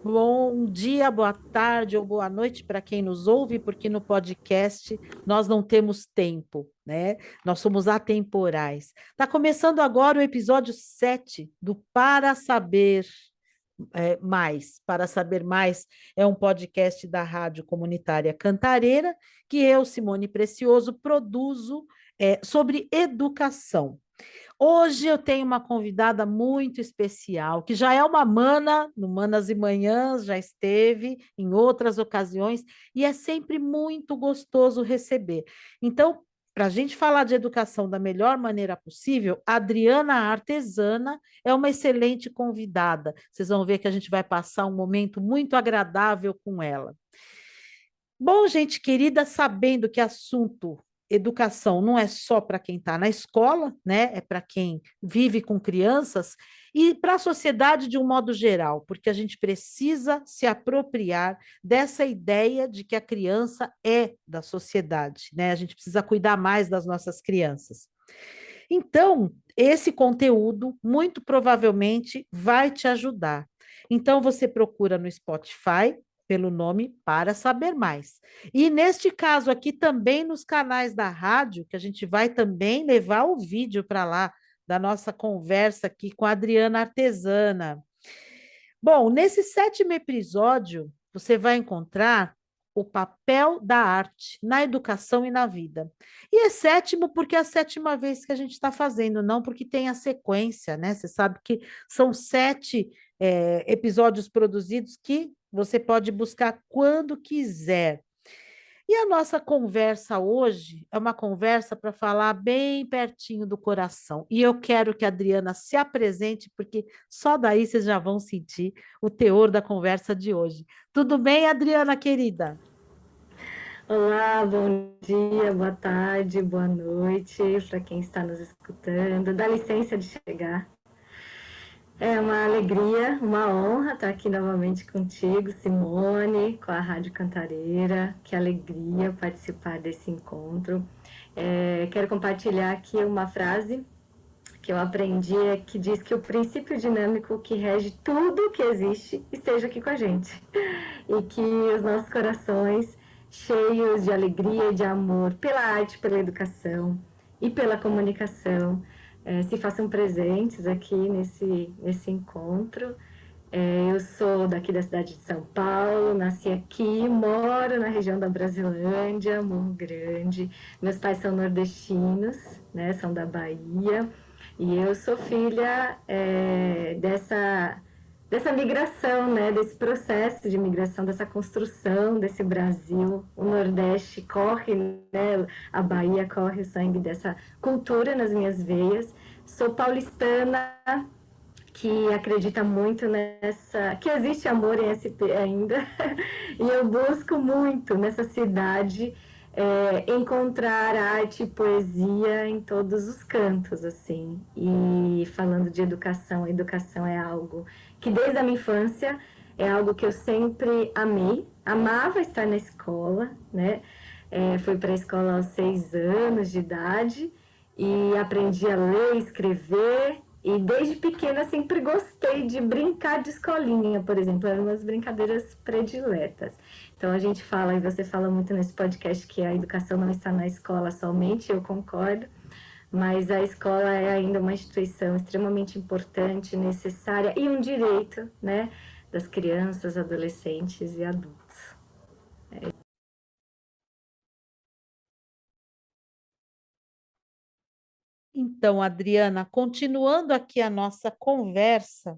Bom dia, boa tarde ou boa noite para quem nos ouve, porque no podcast nós não temos tempo, né? Nós somos atemporais. Está começando agora o episódio 7 do Para Saber Mais. Para Saber Mais é um podcast da Rádio Comunitária Cantareira que eu, Simone Precioso, produzo sobre educação. Hoje eu tenho uma convidada muito especial, que já é uma mana, no Manas e Manhãs, já esteve em outras ocasiões, e é sempre muito gostoso receber. Então, para a gente falar de educação da melhor maneira possível, a Adriana Artesana é uma excelente convidada. Vocês vão ver que a gente vai passar um momento muito agradável com ela. Bom, gente querida, sabendo que assunto educação não é só para quem está na escola, né? É para quem vive com crianças e para a sociedade de um modo geral, porque a gente precisa se apropriar dessa ideia de que a criança é da sociedade, né? A gente precisa cuidar mais das nossas crianças. Então, esse conteúdo muito provavelmente vai te ajudar. Então, você procura no Spotify pelo nome Para Saber Mais. E neste caso aqui, também nos canais da rádio, que a gente vai também levar o vídeo para lá, da nossa conversa aqui com a Adriana Artesana. Bom, nesse sétimo episódio, você vai encontrar o papel da arte na educação e na vida. E é sétimo porque é a sétima vez que a gente está fazendo, não porque tem a sequência, né? Você sabe que são sete episódios produzidos que você pode buscar quando quiser. E a nossa conversa hoje é uma conversa para falar bem pertinho do coração. E eu quero que a Adriana se apresente, porque só daí vocês já vão sentir o teor da conversa de hoje. Tudo bem, Adriana, querida? Olá, bom dia, boa tarde, boa noite para quem está nos escutando. Dá licença de chegar. É uma alegria, uma honra estar aqui novamente contigo, Simone, com a Rádio Cantareira. Que alegria participar desse encontro. Quero compartilhar aqui uma frase que eu aprendi, que diz que o princípio dinâmico que rege tudo que existe esteja aqui com a gente. E que os nossos corações, cheios de alegria e de amor pela arte, pela educação e pela comunicação, se façam presentes aqui nesse encontro. Eu sou daqui da cidade de São Paulo, nasci aqui, moro na região da Brasilândia, Morro Grande. Meus pais são nordestinos, né, são da Bahia. E eu sou filha dessa migração, né, desse processo de migração, dessa construção desse Brasil. O Nordeste corre, né, a Bahia corre o sangue dessa cultura nas minhas veias. Sou paulistana, que acredita muito nessa, que existe amor em SP ainda, e eu busco muito nessa cidade encontrar arte e poesia em todos os cantos, assim. E falando de educação, a educação é algo que desde a minha infância é algo que eu sempre amei, amava estar na escola, né? Fui para a escola aos 6 anos de idade e aprendi a ler, escrever. E desde pequena sempre gostei de brincar de escolinha, por exemplo, eram umas brincadeiras prediletas. Então a gente fala, e você fala muito nesse podcast, que a educação não está na escola somente, eu concordo, mas a escola é ainda uma instituição extremamente importante, necessária e um direito, né, das crianças, adolescentes e adultos. Então, Adriana, continuando aqui a nossa conversa,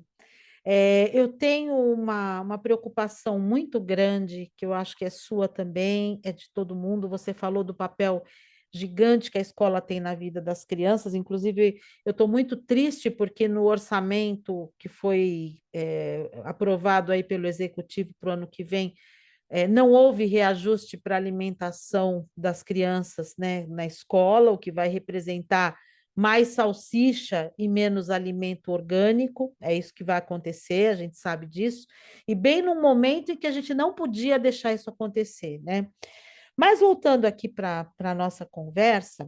eu tenho uma preocupação muito grande, que eu acho que é sua também, é de todo mundo. Você falou do papel gigante que a escola tem na vida das crianças. Inclusive, eu estou muito triste porque no orçamento que foi aprovado aí pelo executivo para o ano que vem, não houve reajuste para a alimentação das crianças, né, na escola, o que vai representar mais salsicha e menos alimento orgânico. É isso que vai acontecer, a gente sabe disso. E bem no momento em que a gente não podia deixar isso acontecer, né? Mas voltando aqui para a nossa conversa,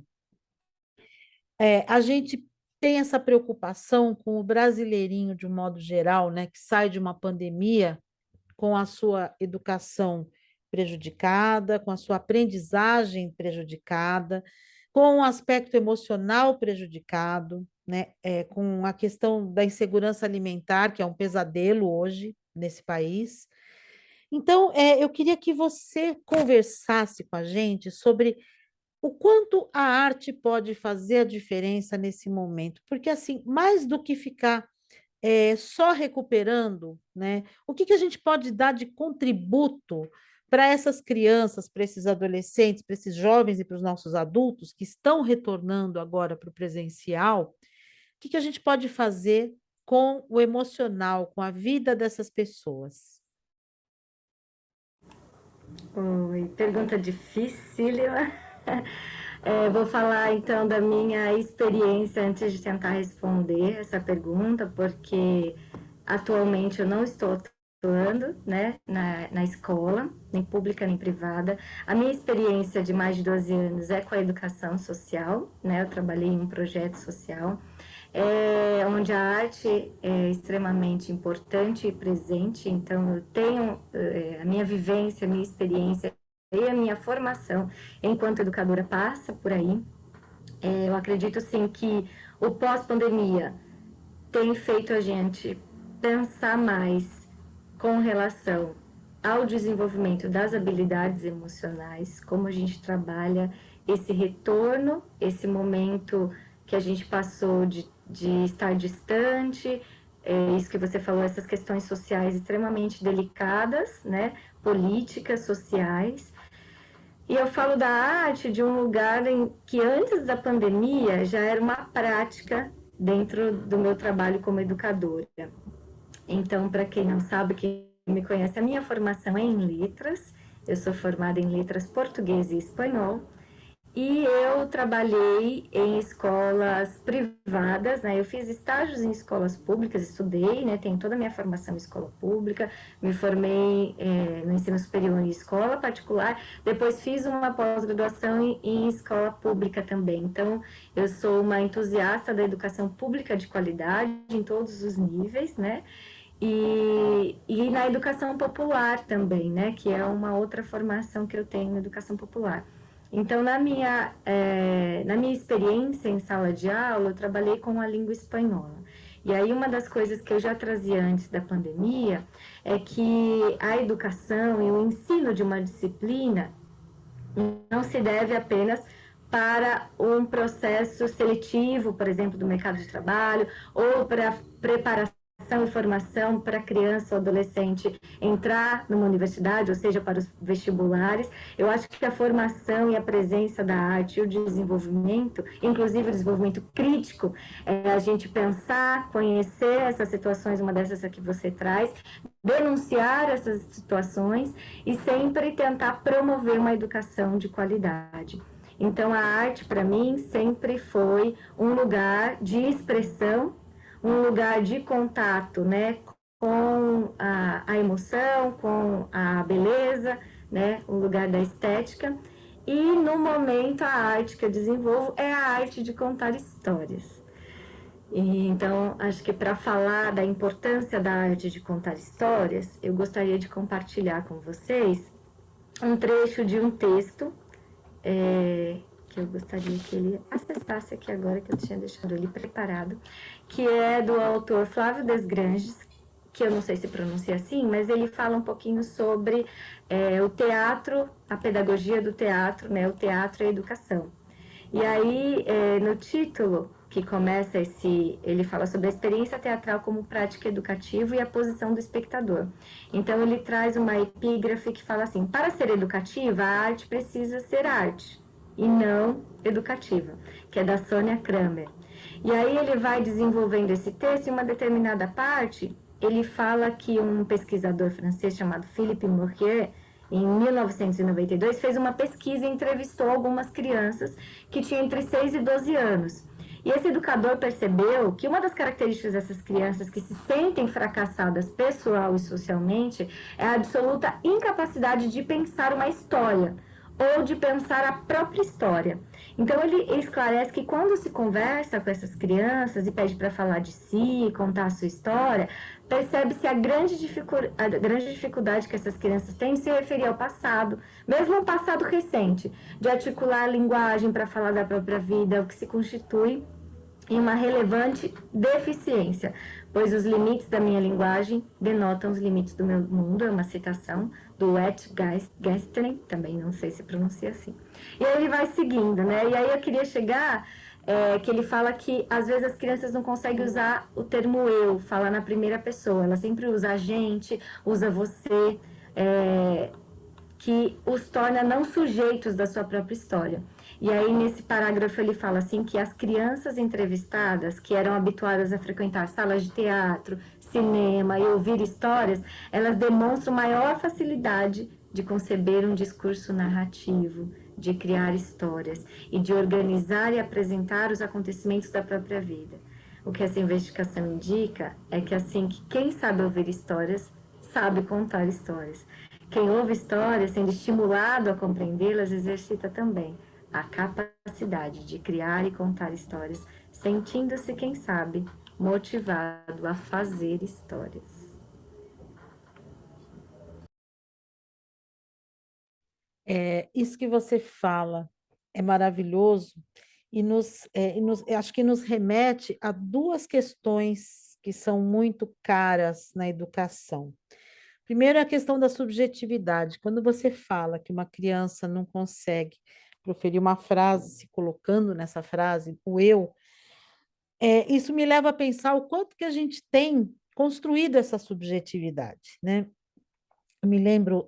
a gente tem essa preocupação com o brasileirinho de um modo geral, né, que sai de uma pandemia com a sua educação prejudicada, com a sua aprendizagem prejudicada, com o aspecto emocional prejudicado, né? Com a questão da insegurança alimentar, que é um pesadelo hoje nesse país. Então, eu queria que você conversasse com a gente sobre o quanto a arte pode fazer a diferença nesse momento, porque assim, mais do que ficar só recuperando, né? O que que a gente pode dar de contributo para essas crianças, para esses adolescentes, para esses jovens e para os nossos adultos que estão retornando agora para o presencial? O que que a gente pode fazer com o emocional, com a vida dessas pessoas? Oi, pergunta dificílima. Vou falar então da minha experiência antes de tentar responder essa pergunta, porque atualmente eu não estou atuando, né, na escola, nem pública nem privada. A minha experiência de mais de 12 anos é com a educação social, né, eu trabalhei em um projeto social, onde a arte é extremamente importante e presente, então eu tenho a minha vivência, a minha experiência e a minha formação enquanto educadora passa por aí. Eu acredito sim que o pós-pandemia tem feito a gente pensar mais com relação ao desenvolvimento das habilidades emocionais, como a gente trabalha esse retorno, esse momento que a gente passou de estar distante, isso que você falou, essas questões sociais extremamente delicadas, né? Políticas, sociais. E eu falo da arte de um lugar em que antes da pandemia já era uma prática dentro do meu trabalho como educadora. Então, para quem não sabe, quem me conhece, a minha formação é em letras. Eu sou formada em letras português e espanhol. E eu trabalhei em escolas privadas, né? Eu fiz estágios em escolas públicas, estudei, né? Tenho toda a minha formação em escola pública, me formei no ensino superior em escola particular, depois fiz uma pós-graduação em escola pública também. Então, eu sou uma entusiasta da educação pública de qualidade em todos os níveis, né? E na educação popular também, né? Que é uma outra formação que eu tenho na educação popular. Então, na minha experiência em sala de aula, eu trabalhei com a língua espanhola. E aí, uma das coisas que eu já trazia antes da pandemia é que a educação e o ensino de uma disciplina não se deve apenas para um processo seletivo, por exemplo, do mercado de trabalho, ou para preparação e formação para criança ou adolescente entrar numa universidade, ou seja, para os vestibulares. Eu acho que a formação e a presença da arte e o desenvolvimento, inclusive o desenvolvimento crítico, é a gente pensar, conhecer essas situações, uma dessas que você traz, denunciar essas situações e sempre tentar promover uma educação de qualidade. Então, a arte, para mim, sempre foi um lugar de expressão, um lugar de contato, né, com a emoção, com a beleza, né, um lugar da estética. E, no momento, a arte que eu desenvolvo é a arte de contar histórias. E, então, acho que para falar da importância da arte de contar histórias, eu gostaria de compartilhar com vocês um trecho de um texto que eu gostaria que ele acessasse aqui agora, que eu tinha deixado ele preparado, que é do autor Flávio Desgranges, que eu não sei se pronuncia assim, mas ele fala um pouquinho sobre o teatro, a pedagogia do teatro, né, o teatro e a educação. E aí, no título, que começa ele fala sobre a experiência teatral como prática educativa e a posição do espectador. Então, ele traz uma epígrafe que fala assim: para ser educativa, a arte precisa ser arte, e não educativa, que é da Sônia Kramer. E aí ele vai desenvolvendo esse texto, em uma determinada parte, ele fala que um pesquisador francês chamado Philippe Mourier, em 1992, fez uma pesquisa e entrevistou algumas crianças que tinham entre 6 e 12 anos. E esse educador percebeu que uma das características dessas crianças que se sentem fracassadas pessoal e socialmente é a absoluta incapacidade de pensar uma história, ou de pensar a própria história. Então ele esclarece que quando se conversa com essas crianças e pede para falar de si, contar a sua história, percebe-se a grande dificuldade que essas crianças têm de se referir ao passado, mesmo ao passado recente, de articular a linguagem para falar da própria vida, o que se constitui em uma relevante deficiência, pois os limites da minha linguagem denotam os limites do meu mundo, é uma citação do Wittgenstein, também não sei se pronuncia assim. E aí ele vai seguindo, né? E aí eu queria chegar que ele fala que às vezes as crianças não conseguem usar o termo eu, falar na primeira pessoa, ela sempre usa a gente, usa você, que os torna não sujeitos da sua própria história. E aí, nesse parágrafo, ele fala assim que as crianças entrevistadas, que eram habituadas a frequentar salas de teatro, cinema e ouvir histórias, elas demonstram maior facilidade de conceber um discurso narrativo, de criar histórias e de organizar e apresentar os acontecimentos da própria vida. O que essa investigação indica é que assim que quem sabe ouvir histórias, sabe contar histórias. Quem ouve histórias, sendo estimulado a compreendê-las, exercita também a capacidade de criar e contar histórias, sentindo-se, quem sabe, motivado a fazer histórias. Isso que você fala é maravilhoso acho que nos remete a duas questões que são muito caras na educação. Primeiro, a questão da subjetividade. Quando você fala que uma criança não consegue proferir uma frase, se colocando nessa frase, o eu, isso me leva a pensar o quanto que a gente tem construído essa subjetividade, né? Eu me lembro,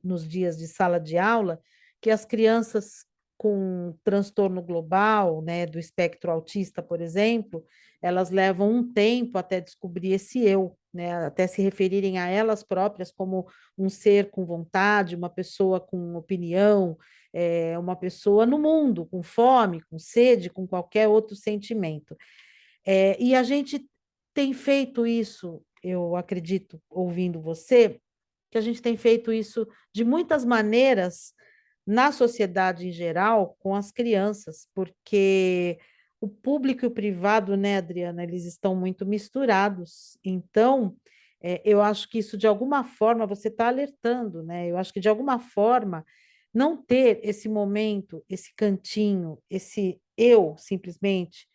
nos dias de sala de aula, que as crianças com transtorno global, né, do espectro autista, por exemplo, elas levam um tempo até descobrir esse eu, né, até se referirem a elas próprias como um ser com vontade, uma pessoa com opinião, uma pessoa no mundo, com fome, com sede, com qualquer outro sentimento. E a gente tem feito isso, eu acredito, ouvindo você, que a gente tem feito isso de muitas maneiras na sociedade em geral com as crianças, porque o público e o privado, né, Adriana, eles estão muito misturados. Então, eu acho que isso de alguma forma você está alertando, né? Eu acho que de alguma forma não ter esse momento, esse cantinho, esse eu simplesmente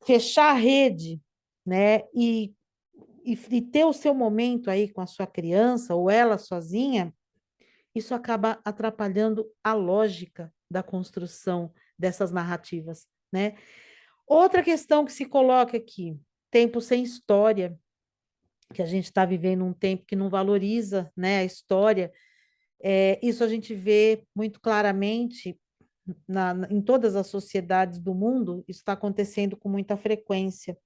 fechar a rede, né? E ter o seu momento aí com a sua criança ou ela sozinha, isso acaba atrapalhando a lógica da construção dessas narrativas, né? Outra questão que se coloca aqui, tempo sem história, que a gente está vivendo um tempo que não valoriza, né, a história. Isso a gente vê muito claramente em todas as sociedades do mundo, isso está acontecendo com muita frequência.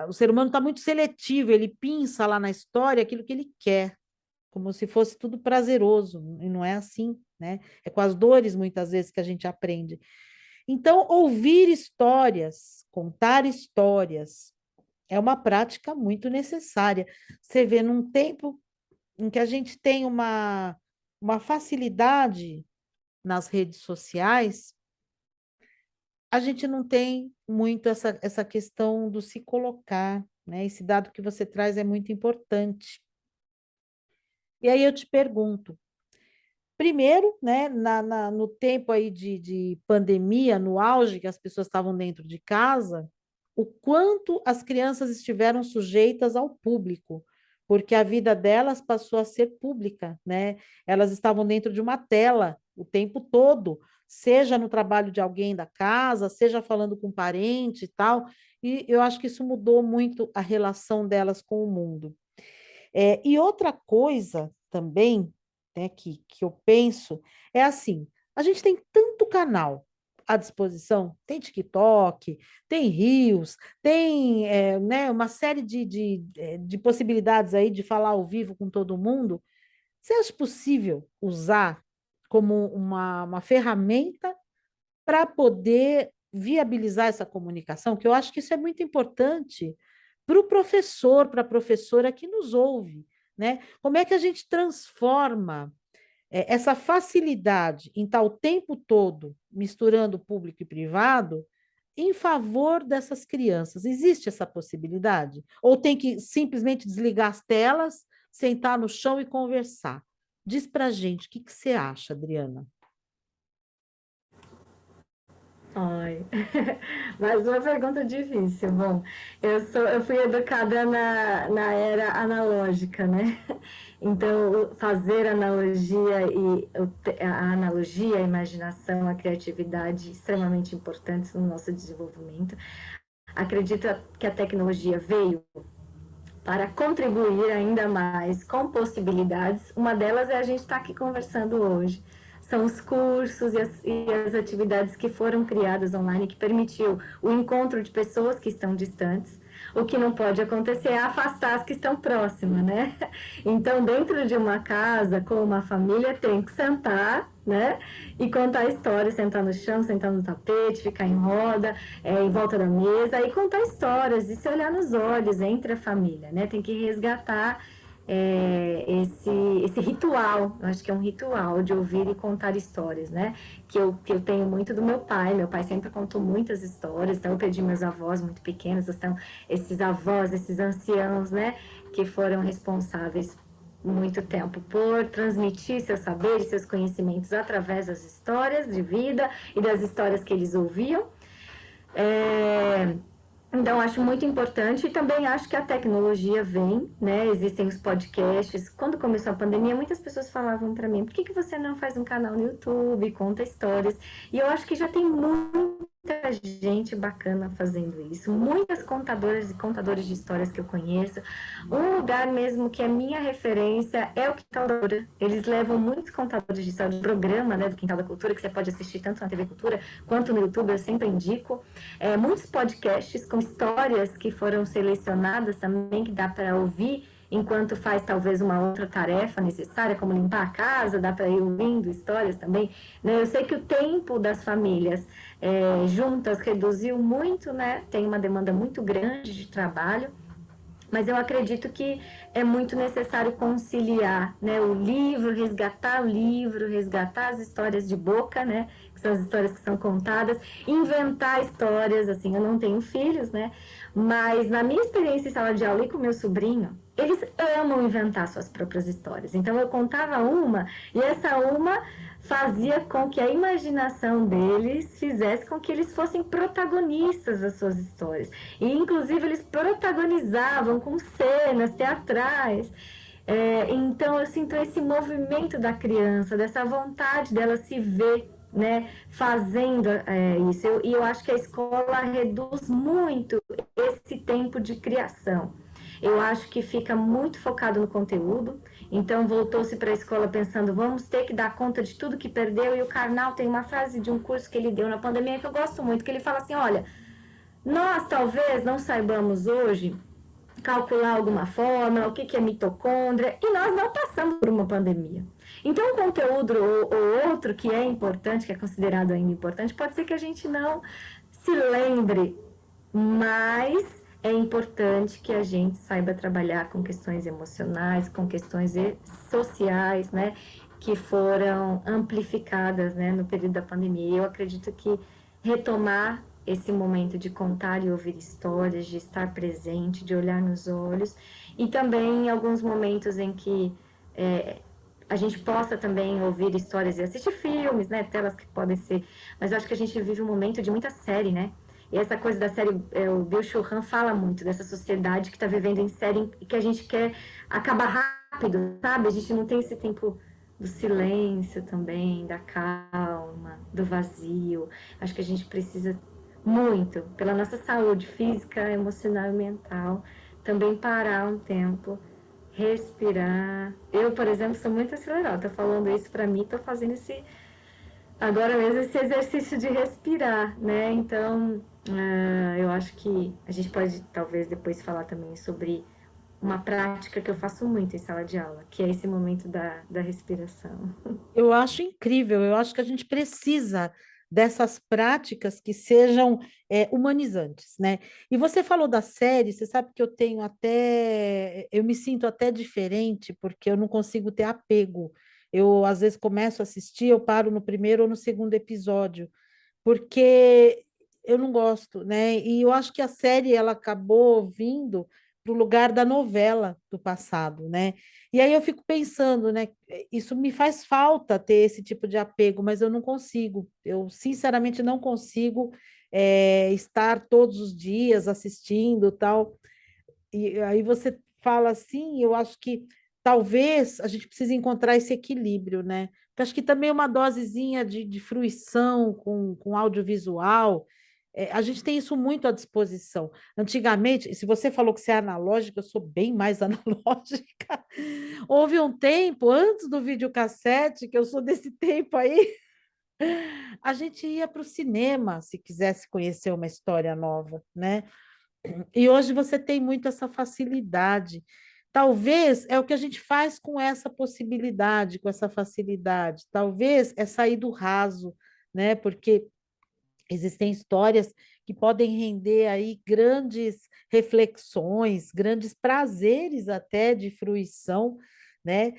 O ser humano está muito seletivo, ele pinça lá na história aquilo que ele quer, como se fosse tudo prazeroso, e não é assim, né? É com as dores, muitas vezes, que a gente aprende. Então, ouvir histórias, contar histórias, é uma prática muito necessária. Você vê num tempo em que a gente tem uma facilidade nas redes sociais, a gente não tem muito essa questão do se colocar, né? Esse dado que você traz é muito importante. E aí eu te pergunto, primeiro, né, no tempo aí de pandemia, no auge que as pessoas estavam dentro de casa, o quanto as crianças estiveram sujeitas ao público, porque a vida delas passou a ser pública, né? Elas estavam dentro de uma tela o tempo todo, seja no trabalho de alguém da casa, seja falando com parente e tal, e eu acho que isso mudou muito a relação delas com o mundo. E outra coisa também, né, que eu penso é assim: a gente tem tanto canal à disposição, tem TikTok, tem Reels, tem né, uma série de possibilidades aí de falar ao vivo com todo mundo. Você acha possível usar como uma ferramenta para poder viabilizar essa comunicação? Que eu acho que isso é muito importante para o professor, para a professora que nos ouve, né? Como é que a gente transforma essa facilidade em estar o tempo todo misturando público e privado em favor dessas crianças. Existe essa possibilidade? Ou tem que simplesmente desligar as telas, sentar no chão e conversar? Diz pra gente, o que que você acha, Adriana? Ai, mais uma pergunta difícil. Bom, eu fui educada na era analógica, né? Então, fazer analogia a analogia, a imaginação, a criatividade, extremamente importantes no nosso desenvolvimento. Acredito que a tecnologia veio para contribuir ainda mais com possibilidades. Uma delas é a gente estar aqui conversando hoje. São os cursos e as atividades que foram criadas online, que permitiu o encontro de pessoas que estão distantes. O que não pode acontecer é afastar as que estão próximas, né? Então, dentro de uma casa, com uma família, tem que sentar, né? E contar histórias, sentar no chão, sentar no tapete, ficar em roda, em volta da mesa, e contar histórias, e se olhar nos olhos entre a família, né? Tem que resgatar esse ritual, eu acho que é um ritual de ouvir e contar histórias, né? Que eu tenho muito do meu pai sempre contou muitas histórias, então eu perdi meus avós muito pequenos, então esses avós, esses anciãos, né? Que foram responsáveis muito tempo por transmitir seus saberes, seus conhecimentos através das histórias de vida e das histórias que eles ouviam. É, então, acho muito importante e também acho que a tecnologia vem, né? Existem os podcasts. Quando começou a pandemia, muitas pessoas falavam para mim: por que você não faz um canal no YouTube, conta histórias? E eu acho que já tem muita gente bacana fazendo isso, muitas contadoras e contadores de histórias que eu conheço. Um lugar mesmo que é minha referência é o Quintal da Cultura. Eles levam muitos contadores de histórias do programa, né, do Quintal da Cultura, que você pode assistir tanto na TV Cultura quanto no YouTube, eu sempre indico. Muitos podcasts com histórias que foram selecionadas também, que dá para ouvir enquanto faz talvez uma outra tarefa necessária, como limpar a casa, dá para ir ouvindo histórias também. Né? Eu sei que o tempo das famílias juntas reduziu muito, né? Tem uma demanda muito grande de trabalho, mas eu acredito que é muito necessário conciliar, né, o livro, resgatar as histórias de boca, né, que são as histórias que são contadas, inventar histórias, assim, eu não tenho filhos, né, mas na minha experiência em sala de aula e com meu sobrinho, eles amam inventar suas próprias histórias. Então eu contava uma e essa uma fazia com que a imaginação deles fizesse com que eles fossem protagonistas das suas histórias. E, inclusive, eles protagonizavam com cenas teatrais. Então, eu sinto esse movimento da criança, dessa vontade dela se ver, né, fazendo isso. E eu acho que a escola reduz muito esse tempo de criação. Eu acho que fica muito focado no conteúdo, então voltou-se para a escola pensando, vamos ter que dar conta de tudo que perdeu, e o Karnal tem uma frase de um curso que ele deu na pandemia que eu gosto muito, que ele fala assim, olha, nós talvez não saibamos hoje calcular alguma fórmula, o que é mitocôndria, e nós não passamos por uma pandemia. Então, um conteúdo ou outro que é importante, que é considerado ainda importante, pode ser que a gente não se lembre, mas é importante que a gente saiba trabalhar com questões emocionais, com questões sociais, né, que foram amplificadas, né, no período da pandemia. Eu acredito que retomar esse momento de contar e ouvir histórias, de estar presente, de olhar nos olhos, e também em alguns momentos em que a gente possa também ouvir histórias e assistir filmes, né, telas que podem ser, mas eu acho que a gente vive um momento de muita série, né, e essa coisa da série, o Bill Churran fala muito dessa sociedade que está vivendo em série e que a gente quer acabar rápido, sabe? A gente não tem esse tempo do silêncio também, da calma, do vazio. Acho que a gente precisa muito, pela nossa saúde física, emocional e mental, também parar um tempo, respirar. Eu, por exemplo, sou muito acelerada. Tô falando isso para mim, tô fazendo agora mesmo esse exercício de respirar, né? Então, eu acho que a gente pode talvez depois falar também sobre uma prática que eu faço muito em sala de aula, que é esse momento da respiração. Eu acho incrível, eu acho que a gente precisa dessas práticas que sejam humanizantes, né? E você falou da série, você sabe que eu tenho até, eu me sinto até diferente, porque eu não consigo ter apego. Eu, às vezes, começo a assistir, eu paro no primeiro ou no segundo episódio, porque eu não gosto, né? E eu acho que a série ela acabou vindo para o lugar da novela do passado, né? E aí eu fico pensando, né? Isso me faz falta ter esse tipo de apego, mas eu não consigo. Eu sinceramente não consigo estar todos os dias assistindo tal. E aí você fala assim, eu acho que talvez a gente precise encontrar esse equilíbrio, né? Porque acho que também uma dosezinha de fruição com audiovisual, a gente tem isso muito à disposição. Antigamente, e se você falou que você é analógica, eu sou bem mais analógica. Houve um tempo, antes do videocassete, que eu sou desse tempo aí, a gente ia para o cinema se quisesse conhecer uma história nova, né? E hoje você tem muito essa facilidade. Talvez é o que a gente faz com essa possibilidade, com essa facilidade. Talvez é sair do raso, né? Porque existem histórias que podem render aí grandes reflexões, grandes prazeres até de fruição, né?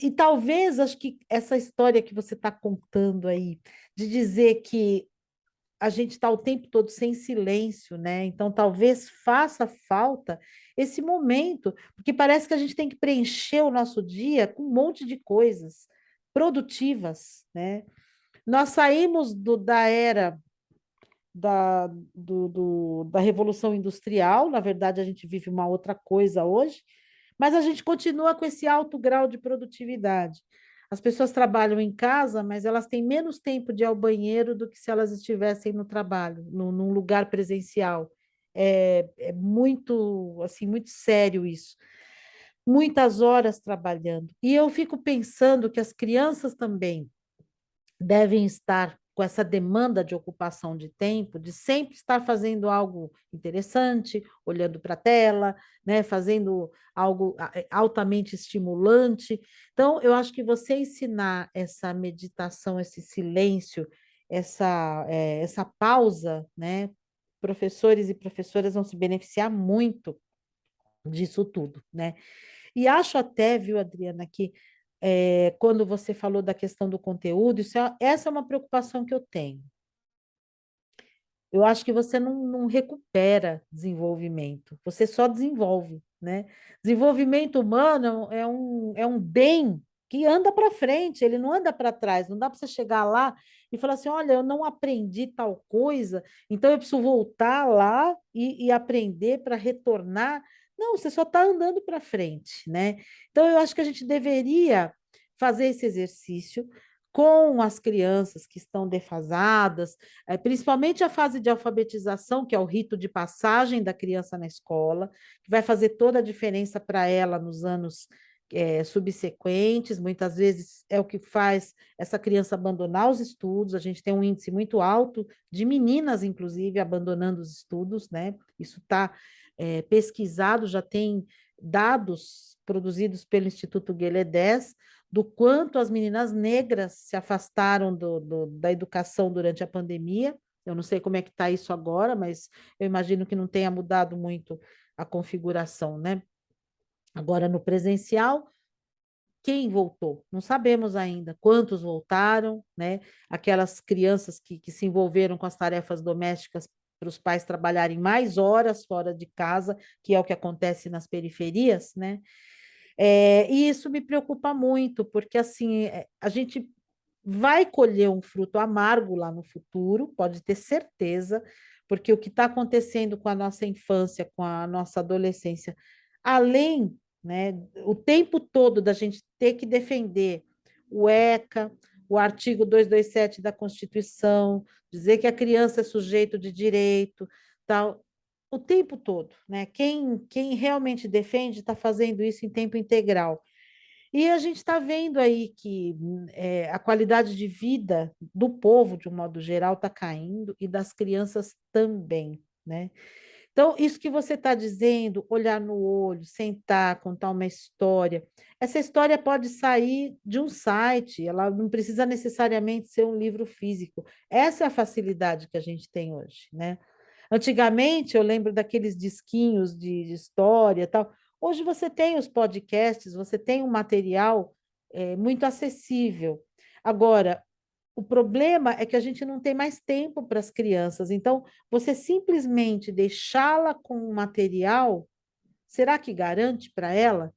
E talvez, acho que essa história que você está contando aí, de dizer que a gente está o tempo todo sem silêncio, né? Então, talvez faça falta esse momento, porque parece que a gente tem que preencher o nosso dia com um monte de coisas produtivas, né? Nós saímos da era da Revolução Industrial, na verdade, a gente vive uma outra coisa hoje, mas a gente continua com esse alto grau de produtividade. As pessoas trabalham em casa, mas elas têm menos tempo de ir ao banheiro do que se elas estivessem no trabalho, num lugar presencial. É muito, assim, muito sério isso. Muitas horas trabalhando. E eu fico pensando que as crianças também devem estar com essa demanda de ocupação de tempo, de sempre estar fazendo algo interessante, olhando para a tela, né, fazendo algo altamente estimulante. Então, eu acho que você ensinar essa meditação, esse silêncio, essa pausa, né, professores e professoras vão se beneficiar muito disso tudo, né? E acho até, viu, Adriana, que quando você falou da questão do conteúdo, essa é uma preocupação que eu tenho. Eu acho que você não recupera desenvolvimento, você só desenvolve, né? Desenvolvimento humano é um bem que anda para frente, ele não anda para trás. Não dá para você chegar lá e falar assim: olha, eu não aprendi tal coisa, então eu preciso voltar lá e aprender para retornar. Não, você só está andando para frente, né? Então, eu acho que a gente deveria fazer esse exercício com as crianças que estão defasadas, principalmente a fase de alfabetização, que é o rito de passagem da criança na escola, que vai fazer toda a diferença para ela nos anos subsequentes. Muitas vezes é o que faz essa criança abandonar os estudos. A gente tem um índice muito alto de meninas, inclusive, abandonando os estudos, né? Isso está pesquisado, já tem dados produzidos pelo Instituto Guelé-10 do quanto as meninas negras se afastaram da educação durante a pandemia. Eu não sei como é que está isso agora, mas eu imagino que não tenha mudado muito a configuração, né? Agora, no presencial, quem voltou? Não sabemos ainda quantos voltaram, né? Aquelas crianças que se envolveram com as tarefas domésticas para os pais trabalharem mais horas fora de casa, que é o que acontece nas periferias, né? E isso me preocupa muito, porque assim, a gente vai colher um fruto amargo lá no futuro, pode ter certeza, porque o que está acontecendo com a nossa infância, com a nossa adolescência, além, né, o tempo todo da gente ter que defender o ECA, o artigo 227 da Constituição, dizer que a criança é sujeito de direito, tal, o tempo todo, né? Quem realmente defende está fazendo isso em tempo integral. E a gente está vendo aí que a qualidade de vida do povo, de um modo geral, está caindo e das crianças também, né? Então, isso que você está dizendo, olhar no olho, sentar, contar uma história, essa história pode sair de um site, ela não precisa necessariamente ser um livro físico. Essa é a facilidade que a gente tem hoje, né? Antigamente, eu lembro daqueles disquinhos de história e tal. Hoje você tem os podcasts, você tem um material muito acessível. Agora, o problema é que a gente não tem mais tempo para as crianças. Então, você simplesmente deixá-la com o material, será que garante para ela,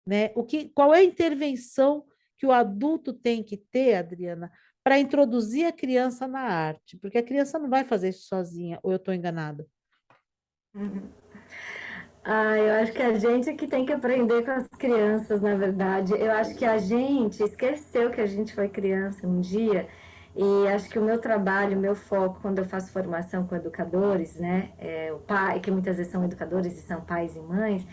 né? Qual é a intervenção que o adulto tem que ter, Adriana, para introduzir a criança na arte? Porque a criança não vai fazer isso sozinha, ou eu estou enganada? Eu acho que a gente que tem que aprender com as crianças, na verdade. Eu acho que a gente esqueceu que a gente foi criança um dia, e acho que o meu trabalho, o meu foco, quando eu faço formação com educadores, né, o pai, que muitas vezes são educadores e são pais e mães,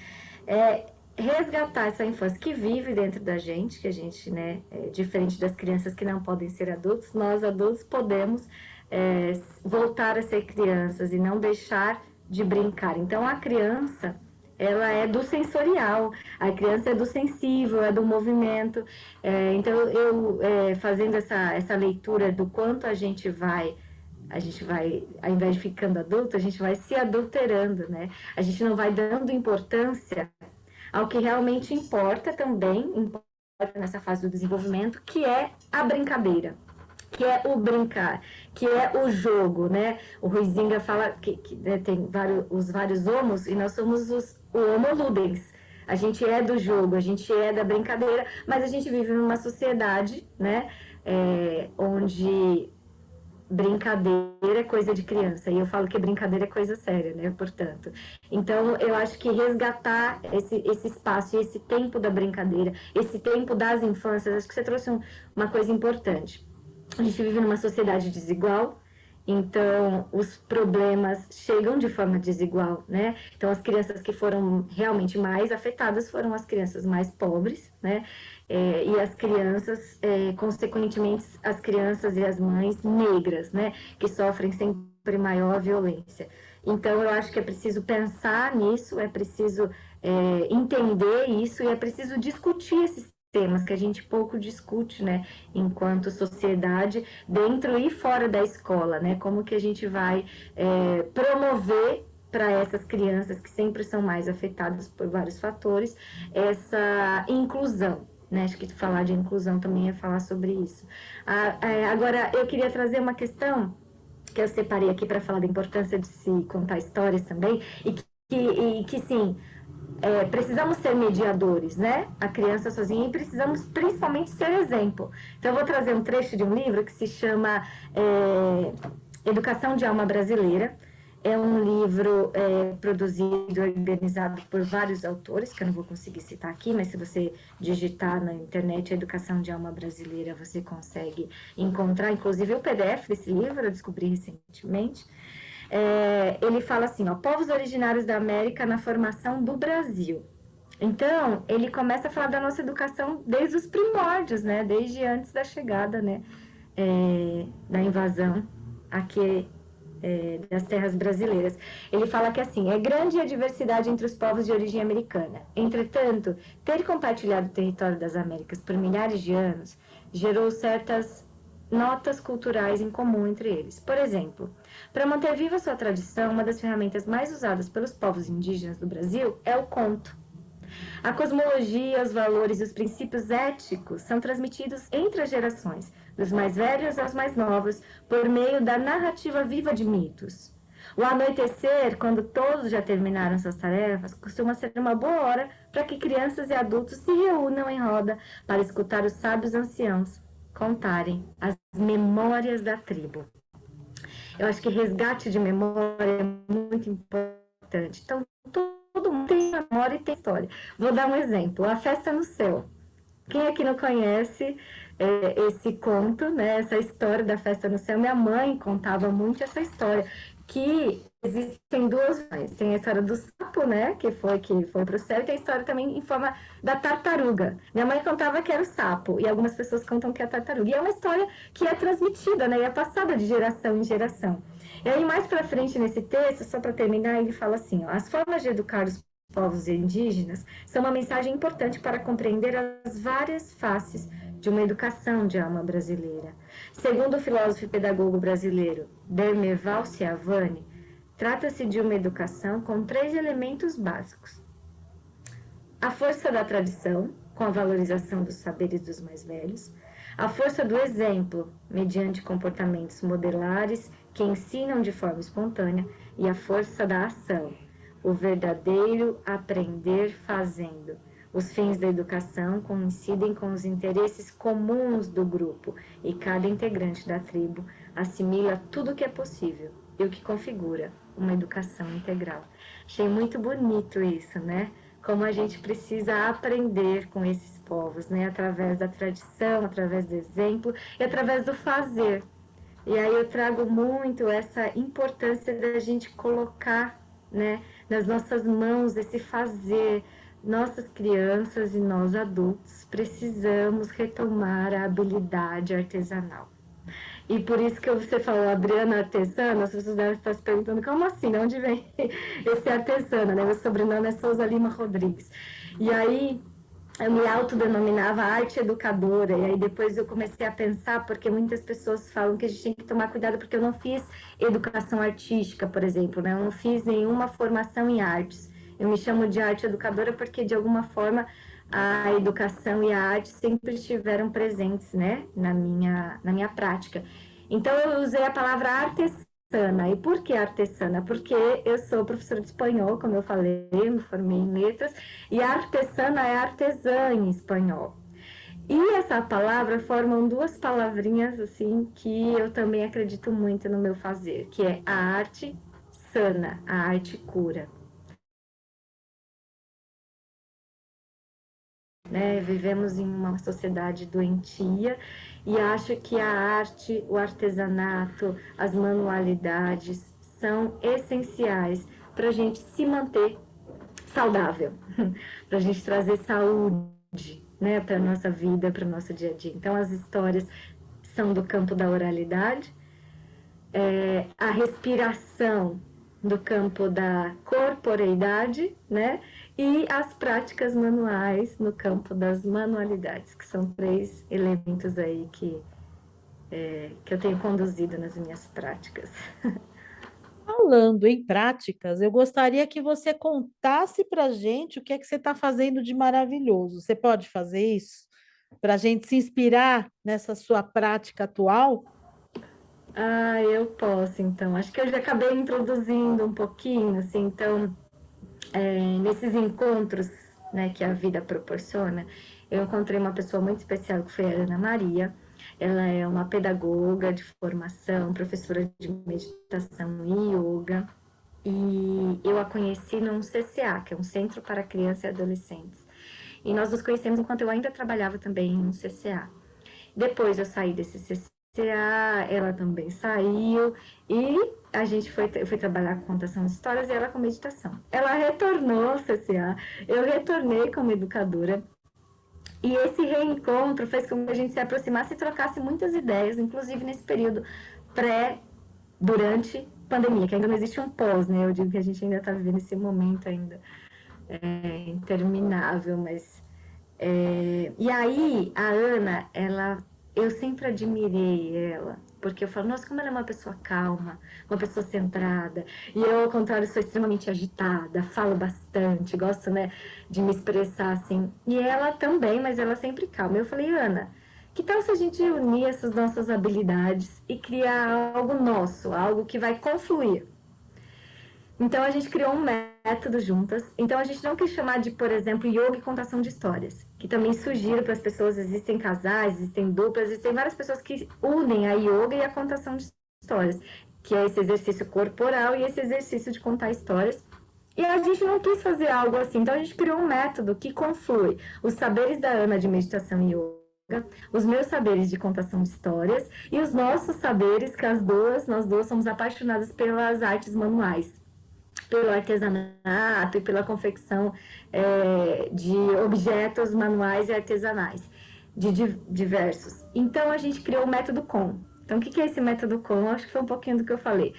é resgatar essa infância que vive dentro da gente, que a gente, né, diferente das crianças que não podem ser adultos, nós adultos podemos voltar a ser crianças e não deixar de brincar. Então, a criança, ela é do sensorial, a criança é do sensível, é do movimento. Então, eu fazendo essa leitura do quanto a gente vai, ao invés de ficando adulto, a gente vai se adulterando, né? A gente não vai dando importância ao que realmente importa também, importa nessa fase do desenvolvimento, que é a brincadeira, que é o brincar, que é o jogo, né? O Huizinga fala que né, tem os vários homos e nós somos o homo ludens. A gente é do jogo, a gente é da brincadeira, mas a gente vive numa sociedade, né? Onde brincadeira é coisa de criança, e eu falo que brincadeira é coisa séria, né? Portanto, então eu acho que resgatar esse espaço, esse tempo da brincadeira, esse tempo das infâncias, acho que você trouxe uma coisa importante. A gente vive numa sociedade desigual, então os problemas chegam de forma desigual, né? Então as crianças que foram realmente mais afetadas foram as crianças mais pobres, né? E as crianças, consequentemente, as crianças e as mães negras, né? Que sofrem sempre maior violência. Então eu acho que é preciso pensar nisso, é preciso entender isso e é preciso discutir esses temas que a gente pouco discute, né, enquanto sociedade, dentro e fora da escola, né, como que a gente vai promover para essas crianças que sempre são mais afetadas por vários fatores, essa inclusão, né, acho que falar de inclusão também é falar sobre isso. Agora, eu queria trazer uma questão que eu separei aqui para falar da importância de se contar histórias também, e que sim, precisamos ser mediadores, né? A criança sozinha, e precisamos principalmente ser exemplo. Então, eu vou trazer um trecho de um livro que se chama Educação de Alma Brasileira. É um livro produzido e organizado por vários autores, que eu não vou conseguir citar aqui, mas se você digitar na internet Educação de Alma Brasileira, você consegue encontrar, inclusive, o PDF desse livro, eu descobri recentemente. Ele fala assim, ó, povos originários da América na formação do Brasil. Então, ele começa a falar da nossa educação desde os primórdios, né? Desde antes da chegada, né? Da invasão aqui das terras brasileiras. Ele fala que assim, é grande a diversidade entre os povos de origem americana. Entretanto, ter compartilhado o território das Américas por milhares de anos gerou certas notas culturais em comum entre eles. Por exemplo, para manter viva sua tradição, uma das ferramentas mais usadas pelos povos indígenas do Brasil é o conto. A cosmologia, os valores e os princípios éticos são transmitidos entre as gerações, dos mais velhos aos mais novos, por meio da narrativa viva de mitos. O anoitecer, quando todos já terminaram suas tarefas, costuma ser uma boa hora para que crianças e adultos se reúnam em roda para escutar os sábios anciãos contarem as memórias da tribo. Eu acho que resgate de memória é muito importante. Então, todo mundo tem memória e tem história. Vou dar um exemplo: A Festa no Céu. Quem aqui não conhece esse conto, né, essa história da Festa no Céu? Minha mãe contava muito essa história, que existem duas versões. Tem a história do sapo, né, que foi para o céu, e tem a história também em forma da tartaruga. Minha mãe contava que era o sapo, e algumas pessoas contam que é a tartaruga. E é uma história que é transmitida, né, e é passada de geração em geração. E aí, mais para frente nesse texto, só para terminar, ele fala assim, ó, as formas de educar os povos indígenas são uma mensagem importante para compreender as várias faces de uma educação de alma brasileira. Segundo o filósofo e pedagogo brasileiro Dermeval Ciavani, trata-se de uma educação com 3 elementos básicos: a força da tradição, com a valorização dos saberes dos mais velhos, a força do exemplo, mediante comportamentos modelares que ensinam de forma espontânea, e a força da ação, o verdadeiro aprender fazendo. Os fins da educação coincidem com os interesses comuns do grupo e cada integrante da tribo assimila tudo o que é possível e o que configura uma educação integral. Achei muito bonito isso, né? Como a gente precisa aprender com esses povos, né? Através da tradição, através do exemplo e através do fazer. E aí eu trago muito essa importância da gente colocar, né, nas nossas mãos esse fazer. Nossas crianças e nós adultos precisamos retomar a habilidade artesanal. E por isso que você falou Adriana Artesana, as pessoas devem estar se perguntando como assim, de onde vem esse artesana, né? Meu sobrenome é Souza Lima Rodrigues. E aí eu me autodenominava arte educadora, e aí depois eu comecei a pensar, porque muitas pessoas falam que a gente tem que tomar cuidado, porque eu não fiz educação artística, por exemplo, né? Eu não fiz nenhuma formação em artes. Eu me chamo de arte educadora porque, de alguma forma, a educação e a arte sempre estiveram presentes, né, na minha prática. Então, eu usei a palavra artesana. E por que artesana? Porque eu sou professora de espanhol, como eu falei, me formei em letras, e artesana é artesã em espanhol. E essa palavra formam duas palavrinhas, assim, que eu também acredito muito no meu fazer, que é a arte sana, a arte cura. Né? Vivemos em uma sociedade doentia e acho que a arte, o artesanato, as manualidades são essenciais para a gente se manter saudável, para a gente trazer saúde, né, para a nossa vida, para o nosso dia a dia. Então, as histórias são do campo da oralidade, a respiração do campo da corporeidade, né? E as práticas manuais no campo das manualidades, que são três elementos aí que eu tenho conduzido nas minhas práticas. Falando em práticas, eu gostaria que você contasse para a gente o que é que você está fazendo de maravilhoso. Você pode fazer isso? Para a gente se inspirar nessa sua prática atual? Ah, eu posso, então. Acho que eu já acabei introduzindo um pouquinho, assim, então, nesses encontros, né, que a vida proporciona, eu encontrei uma pessoa muito especial que foi a Ana Maria. Ela é uma pedagoga de formação, professora de meditação e yoga. E eu a conheci num CCA, que é um Centro para Crianças e Adolescentes. E nós nos conhecemos enquanto eu ainda trabalhava também em um CCA. Depois eu saí desse CCA, ela também saiu e eu fui trabalhar com contação de histórias e ela com meditação. Ela retornou ao CCA, eu retornei como educadora e esse reencontro fez com que a gente se aproximasse e trocasse muitas ideias, inclusive nesse período durante pandemia, que ainda não existe um pós, né? Eu digo que a gente ainda está vivendo esse momento ainda interminável, mas e aí, a Ana, eu sempre admirei ela, porque eu falo, nossa, como ela é uma pessoa calma, uma pessoa centrada, e eu, ao contrário, sou extremamente agitada, falo bastante, gosto, né, de me expressar assim, e ela também, mas ela sempre calma. Eu falei, Ana, que tal se a gente unir essas nossas habilidades e criar algo nosso, algo que vai confluir? Então a gente criou um método juntas. Então a gente não quis chamar de, por exemplo, yoga e contação de histórias, que também sugiro para as pessoas, existem casais, existem duplas, existem várias pessoas que unem a yoga e a contação de histórias, que é esse exercício corporal e esse exercício de contar histórias. E a gente não quis fazer algo assim, então a gente criou um método que conflui os saberes da Ana de meditação e yoga, os meus saberes de contação de histórias e os nossos saberes, que nós duas somos apaixonadas pelas artes manuais, pelo artesanato e pela confecção de objetos manuais e artesanais, diversos. Então, a gente criou o método COM. Então, o que é esse método COM? Acho que foi um pouquinho do que eu falei.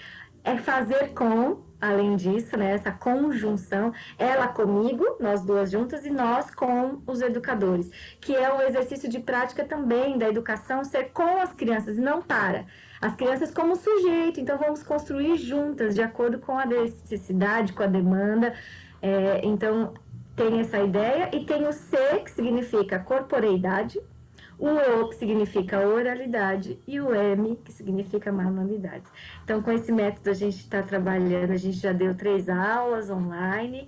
É fazer com, além disso, né, essa conjunção, ela comigo, nós duas juntas, e nós com os educadores, que é o exercício de prática também da educação, ser com as crianças, e não para. As crianças como sujeito, então vamos construir juntas, de acordo com a necessidade, com a demanda. Então, tem essa ideia, e tem o C, que significa corporeidade, o O, que significa oralidade, e o M, que significa manualidades. Então, com esse método, a gente está trabalhando, a gente já deu 3 aulas online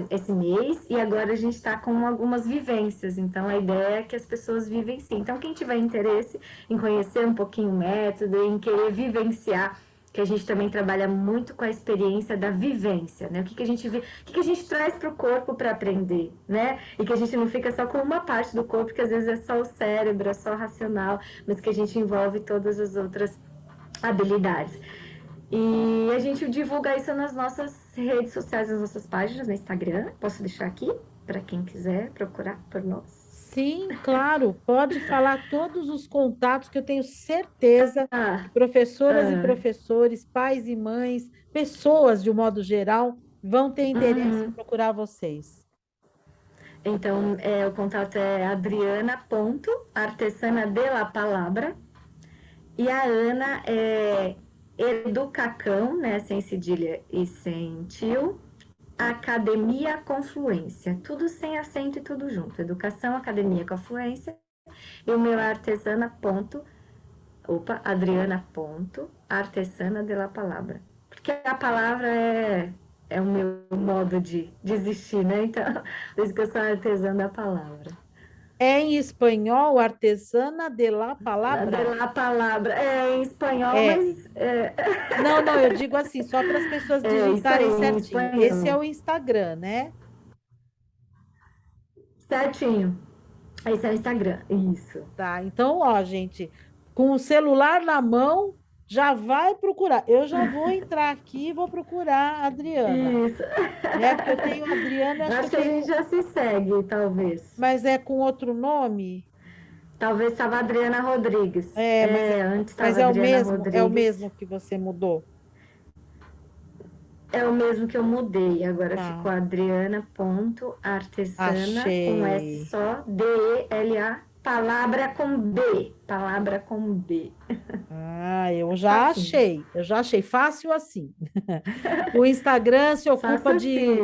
esse mês, e agora a gente está com algumas vivências. Então, a ideia é que as pessoas vivem sim. Então, quem tiver interesse em conhecer um pouquinho o método, em querer vivenciar, que a gente também trabalha muito com a experiência da vivência, né? O que, que a gente o que, que a gente traz para o corpo para aprender, né? E que a gente não fica só com uma parte do corpo, que às vezes é só o cérebro, é só o racional, mas que a gente envolve todas as outras habilidades. E a gente divulga isso nas nossas redes sociais, nas nossas páginas, no Instagram. Posso deixar aqui para quem quiser procurar por nós. Sim, claro, pode falar todos os contatos que eu tenho certeza que Ah, professoras e ah, professores, pais e mães, pessoas de um modo geral, vão ter interesse em uhum. procurar vocês. Então, o contato é adriana.artesana de la palabra. E a Ana é Educacão, né? Sem cedilha e sem tio. Academia Confluência. Tudo sem acento e tudo junto. Educação, Academia Confluência. E o meu é artesana. Adriana. Artesana de la Palavra. Porque a palavra é o meu modo de existir, né? Então, por isso que eu sou artesã da palavra. É em espanhol, artesana de la De palabra? la Palavra. É em espanhol, É, mas não, não, eu digo assim, só para as pessoas é isso aí, digitarem em certinho. Esse é espanhol. o Instagram, né? Certinho. Esse é o Instagram. Isso. Tá, então, ó, gente, com o celular na mão, já vai procurar. Eu já vou entrar aqui e vou procurar a Adriana, Isso. né? Porque eu tenho a Adriana, acho que eu Acho que a gente tenho, já se segue, talvez. mas é com outro nome. Talvez estava Adriana Rodrigues. É, Antes mas estava Adriana é o Rodrigues. mesmo que você mudou. É o mesmo que eu mudei. Agora Tá, ficou Adriana.artesana com S achei. só, D-E-L-A, palavra com B. Palavra com B. Ah, Facinho. eu já achei fácil assim. O Instagram se ocupa Faça assim.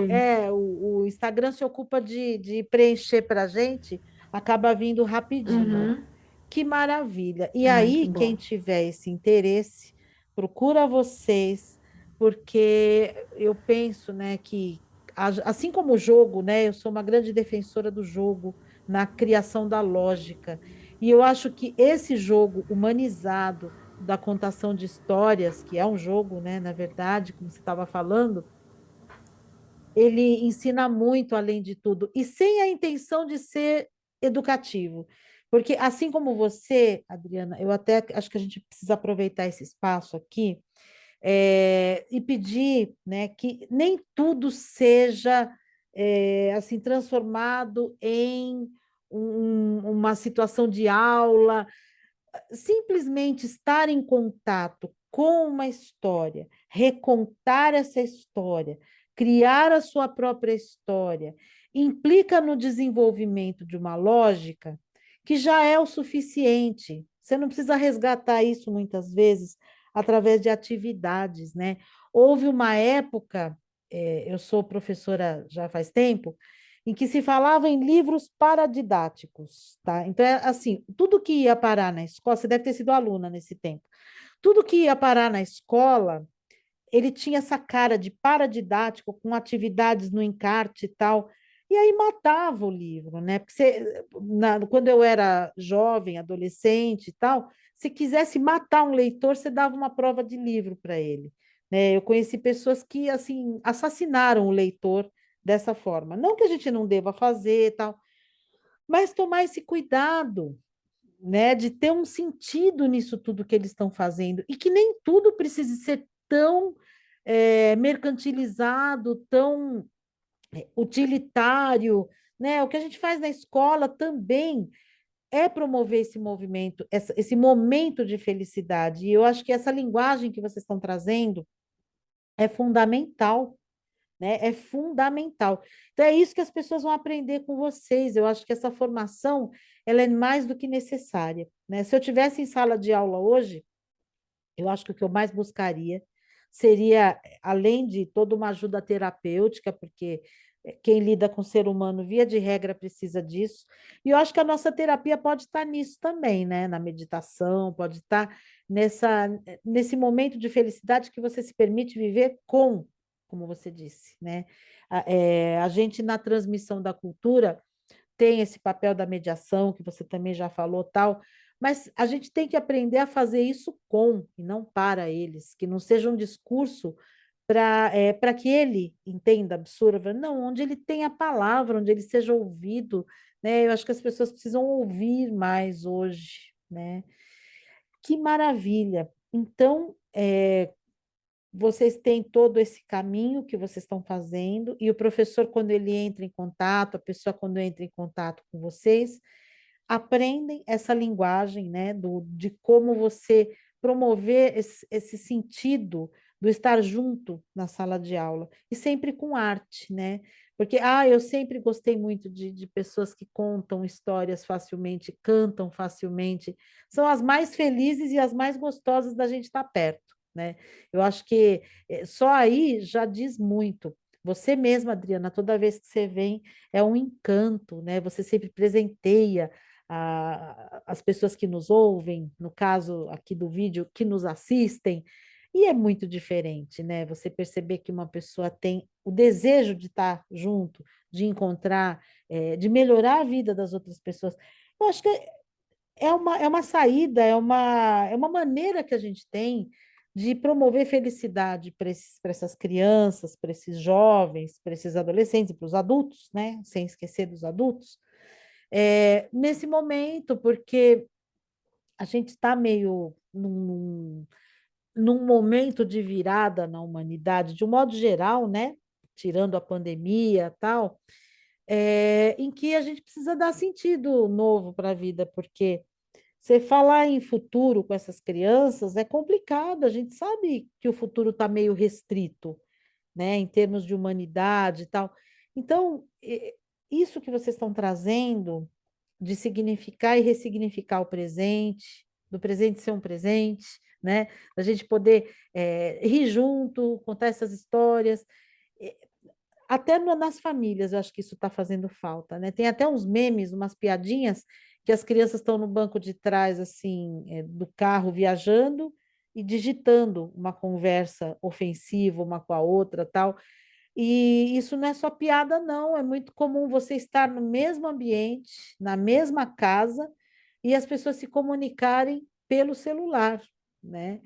o Instagram se ocupa de preencher para a gente, acaba vindo rapidinho. Uhum. Que maravilha! E Ai, que aí, quem bom. tiver esse interesse, procura vocês, porque eu penso, né, que assim como o jogo, né, eu sou uma grande defensora do jogo na criação da lógica. E eu acho que esse jogo humanizado da contação de histórias, que é um jogo, né, na verdade, como você estava falando, ele ensina muito além de tudo, e sem a intenção de ser educativo. Porque, assim como você, Adriana, eu até acho que a gente precisa aproveitar esse espaço aqui e pedir, né, que nem tudo seja assim transformado em uma situação de aula, simplesmente estar em contato com uma história, recontar essa história, criar a sua própria história, implica no desenvolvimento de uma lógica que já é o suficiente. Você não precisa resgatar isso muitas vezes através de atividades, né? Houve uma época, eu sou professora já faz tempo, em que se falava em livros paradidáticos, tá? Então, é assim, tudo que ia parar na escola, você deve ter sido aluna nesse tempo, tudo que ia parar na escola, ele tinha essa cara de paradidático, com atividades no encarte e tal, e aí matava o livro, né? Porque quando eu era jovem, adolescente e tal, se quisesse matar um leitor, você dava uma prova de livro para ele, né? Eu conheci pessoas que, assim, assassinaram o leitor dessa forma. Não que a gente não deva fazer e tal, mas tomar esse cuidado, né, de ter um sentido nisso tudo que eles estão fazendo e que nem tudo precise ser tão mercantilizado, tão utilitário, né? O que a gente faz na escola também é promover esse movimento, esse momento de felicidade. E eu acho que essa linguagem que vocês estão trazendo é fundamental, né? É fundamental. Então é isso que as pessoas vão aprender com vocês. Eu acho que essa formação, ela é mais do que necessária, né? Se eu tivesse em sala de aula hoje, eu acho que o que eu mais buscaria seria, além de toda uma ajuda terapêutica, porque quem lida com o ser humano, via de regra, precisa disso. E eu acho que a nossa terapia pode estar nisso também, né? Na meditação, pode estar nesse momento de felicidade que você se permite viver com, como você disse, né? A gente, na transmissão da cultura, tem esse papel da mediação, que você também já falou, tal, mas a gente tem que aprender a fazer isso com, e não para eles, que não seja um discurso para que ele entenda, absorva, não, onde ele tenha a palavra, onde ele seja ouvido, né? Eu acho que as pessoas precisam ouvir mais hoje, né? Que maravilha! Então, vocês têm todo esse caminho que vocês estão fazendo, e o professor, quando ele entra em contato, a pessoa, quando entra em contato com vocês, aprendem essa linguagem, né, de como você promover esse sentido do estar junto na sala de aula, e sempre com arte, né? Porque, eu sempre gostei muito de pessoas que contam histórias facilmente, cantam facilmente, são as mais felizes e as mais gostosas da gente estar perto, né? Eu acho que só aí já diz muito. Você mesma, Adriana, toda vez que você vem, é um encanto, né? Você sempre presenteia as pessoas que nos ouvem, no caso aqui do vídeo, que nos assistem, e é muito diferente, né? Você perceber que uma pessoa tem o desejo de estar junto, de encontrar, de melhorar a vida das outras pessoas. Eu acho que é uma saída, é uma maneira que a gente tem de promover felicidade para essas crianças, para esses jovens, para esses adolescentes, para os adultos, né? Sem esquecer dos adultos, nesse momento, porque a gente está meio num momento de virada na humanidade, de um modo geral, né? Tirando a pandemia e tal, em que a gente precisa dar sentido novo para a vida, porque você falar em futuro com essas crianças é complicado, a gente sabe que o futuro está meio restrito, né, em termos de humanidade e tal. Então, isso que vocês estão trazendo de significar e ressignificar o presente, do presente ser um presente, né, a gente poder rir junto, contar essas histórias, eh, até nas famílias, eu acho que isso está fazendo falta, né? Tem até uns memes, umas piadinhas, que as crianças estão no banco de trás, assim, do carro, viajando e digitando uma conversa ofensiva uma com a outra, tal. E isso não é só piada, não. É muito comum você estar no mesmo ambiente, na mesma casa, e as pessoas se comunicarem pelo celular, né?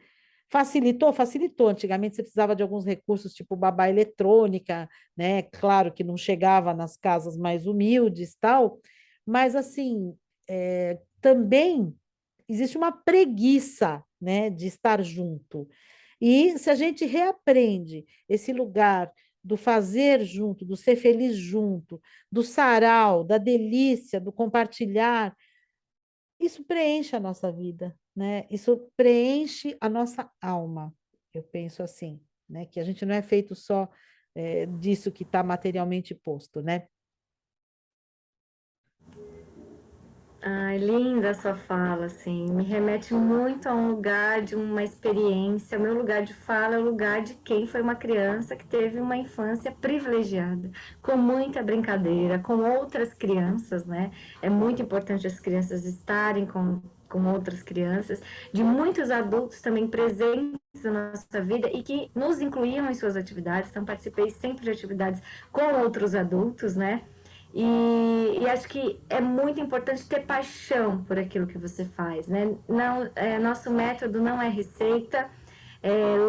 Facilitou? Facilitou. Antigamente você precisava de alguns recursos, tipo babá eletrônica, né? Claro que não chegava nas casas mais humildes, tal, mas assim, também existe uma preguiça, né, de estar junto. E se a gente reaprende esse lugar do fazer junto, do ser feliz junto, do sarau, da delícia, do compartilhar, isso preenche a nossa vida, né? Isso preenche a nossa alma. Eu penso assim, né? Que a gente não é feito só disso que está materialmente posto, né? Ai, linda a sua fala, assim, me remete muito a um lugar de uma experiência. O meu lugar de fala é o lugar de quem foi uma criança que teve uma infância privilegiada, com muita brincadeira, com outras crianças, né? É muito importante as crianças estarem com outras crianças, de muitos adultos também presentes na nossa vida e que nos incluíam em suas atividades. Então, participei sempre de atividades com outros adultos, né? E acho que é muito importante ter paixão por aquilo que você faz, né? Não, nosso método não é receita,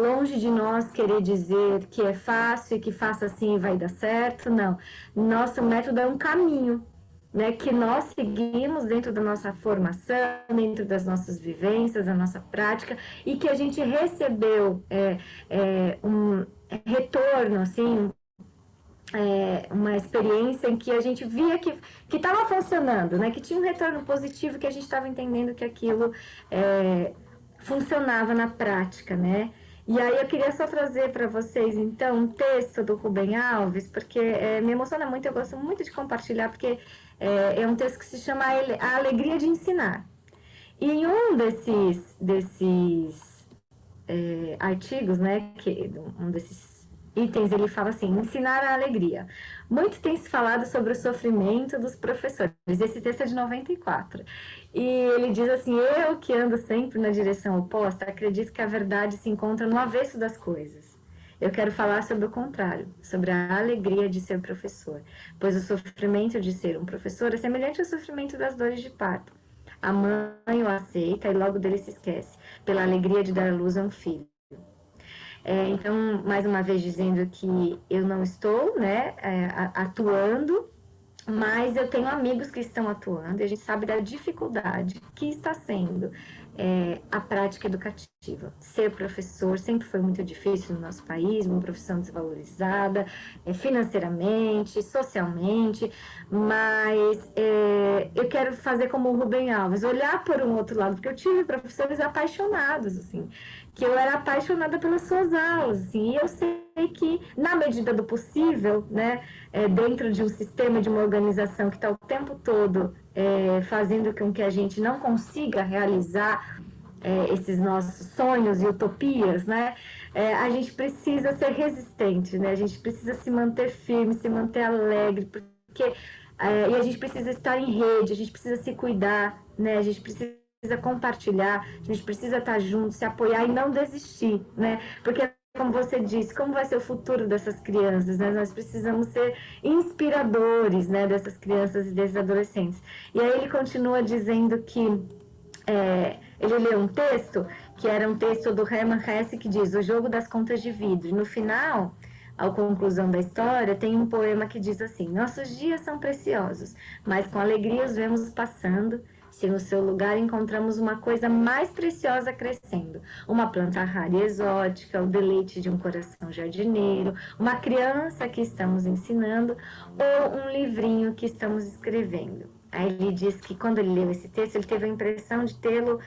longe de nós querer dizer que é fácil e que faça assim e vai dar certo, não. Nosso método é um caminho, né, que nós seguimos dentro da nossa formação, dentro das nossas vivências, da nossa prática, e que a gente recebeu um retorno, assim, uma experiência em que a gente via que estava funcionando, né? Que tinha um retorno positivo, que a gente estava entendendo que aquilo funcionava na prática, né? E aí eu queria só trazer para vocês, então, um texto do Rubem Alves, porque me emociona muito, eu gosto muito de compartilhar, porque é um texto que se chama A Alegria de Ensinar. E em um desses artigos, né, que um desses itens, ele fala assim, ensinar a alegria. Muito tem se falado sobre o sofrimento dos professores. Esse texto é de 94. E ele diz assim, eu que ando sempre na direção oposta, acredito que a verdade se encontra no avesso das coisas. Eu quero falar sobre o contrário, sobre a alegria de ser professor, pois o sofrimento de ser um professor é semelhante ao sofrimento das dores de parto. A mãe o aceita e logo dele se esquece, pela alegria de dar luz a um filho. Então, mais uma vez dizendo que eu não estou, né, atuando, mas eu tenho amigos que estão atuando e a gente sabe da dificuldade que está sendo a prática educativa. Ser professor sempre foi muito difícil no nosso país, uma profissão desvalorizada, financeiramente, socialmente, mas eu quero fazer como o Rubem Alves, olhar por um outro lado, porque eu tive professores apaixonados, assim, que eu era apaixonada pelas suas aulas, assim, e eu sei que, na medida do possível, né, dentro de um sistema, de uma organização que está o tempo todo fazendo com que a gente não consiga realizar esses nossos sonhos e utopias, né? A gente precisa ser resistente, né? A gente precisa se manter firme, se manter alegre, porque e a gente precisa estar em rede, a gente precisa se cuidar, né? A gente precisa compartilhar, a gente precisa estar junto, se apoiar e não desistir, né? Porque como você disse, como vai ser o futuro dessas crianças, né? Nós precisamos ser inspiradores, né, dessas crianças e desses adolescentes. E aí ele continua dizendo que ele leu um texto, que era um texto do Hermann Hesse, que diz O Jogo das Contas de Vidro. E no final, à conclusão da história, tem um poema que diz assim: Nossos dias são preciosos, mas com alegria os vemos passando, se no seu lugar encontramos uma coisa mais preciosa crescendo, uma planta rara e exótica, o deleite de um coração jardineiro, uma criança que estamos ensinando ou um livrinho que estamos escrevendo. Aí ele diz que quando ele leu esse texto, ele teve a impressão de tê-lo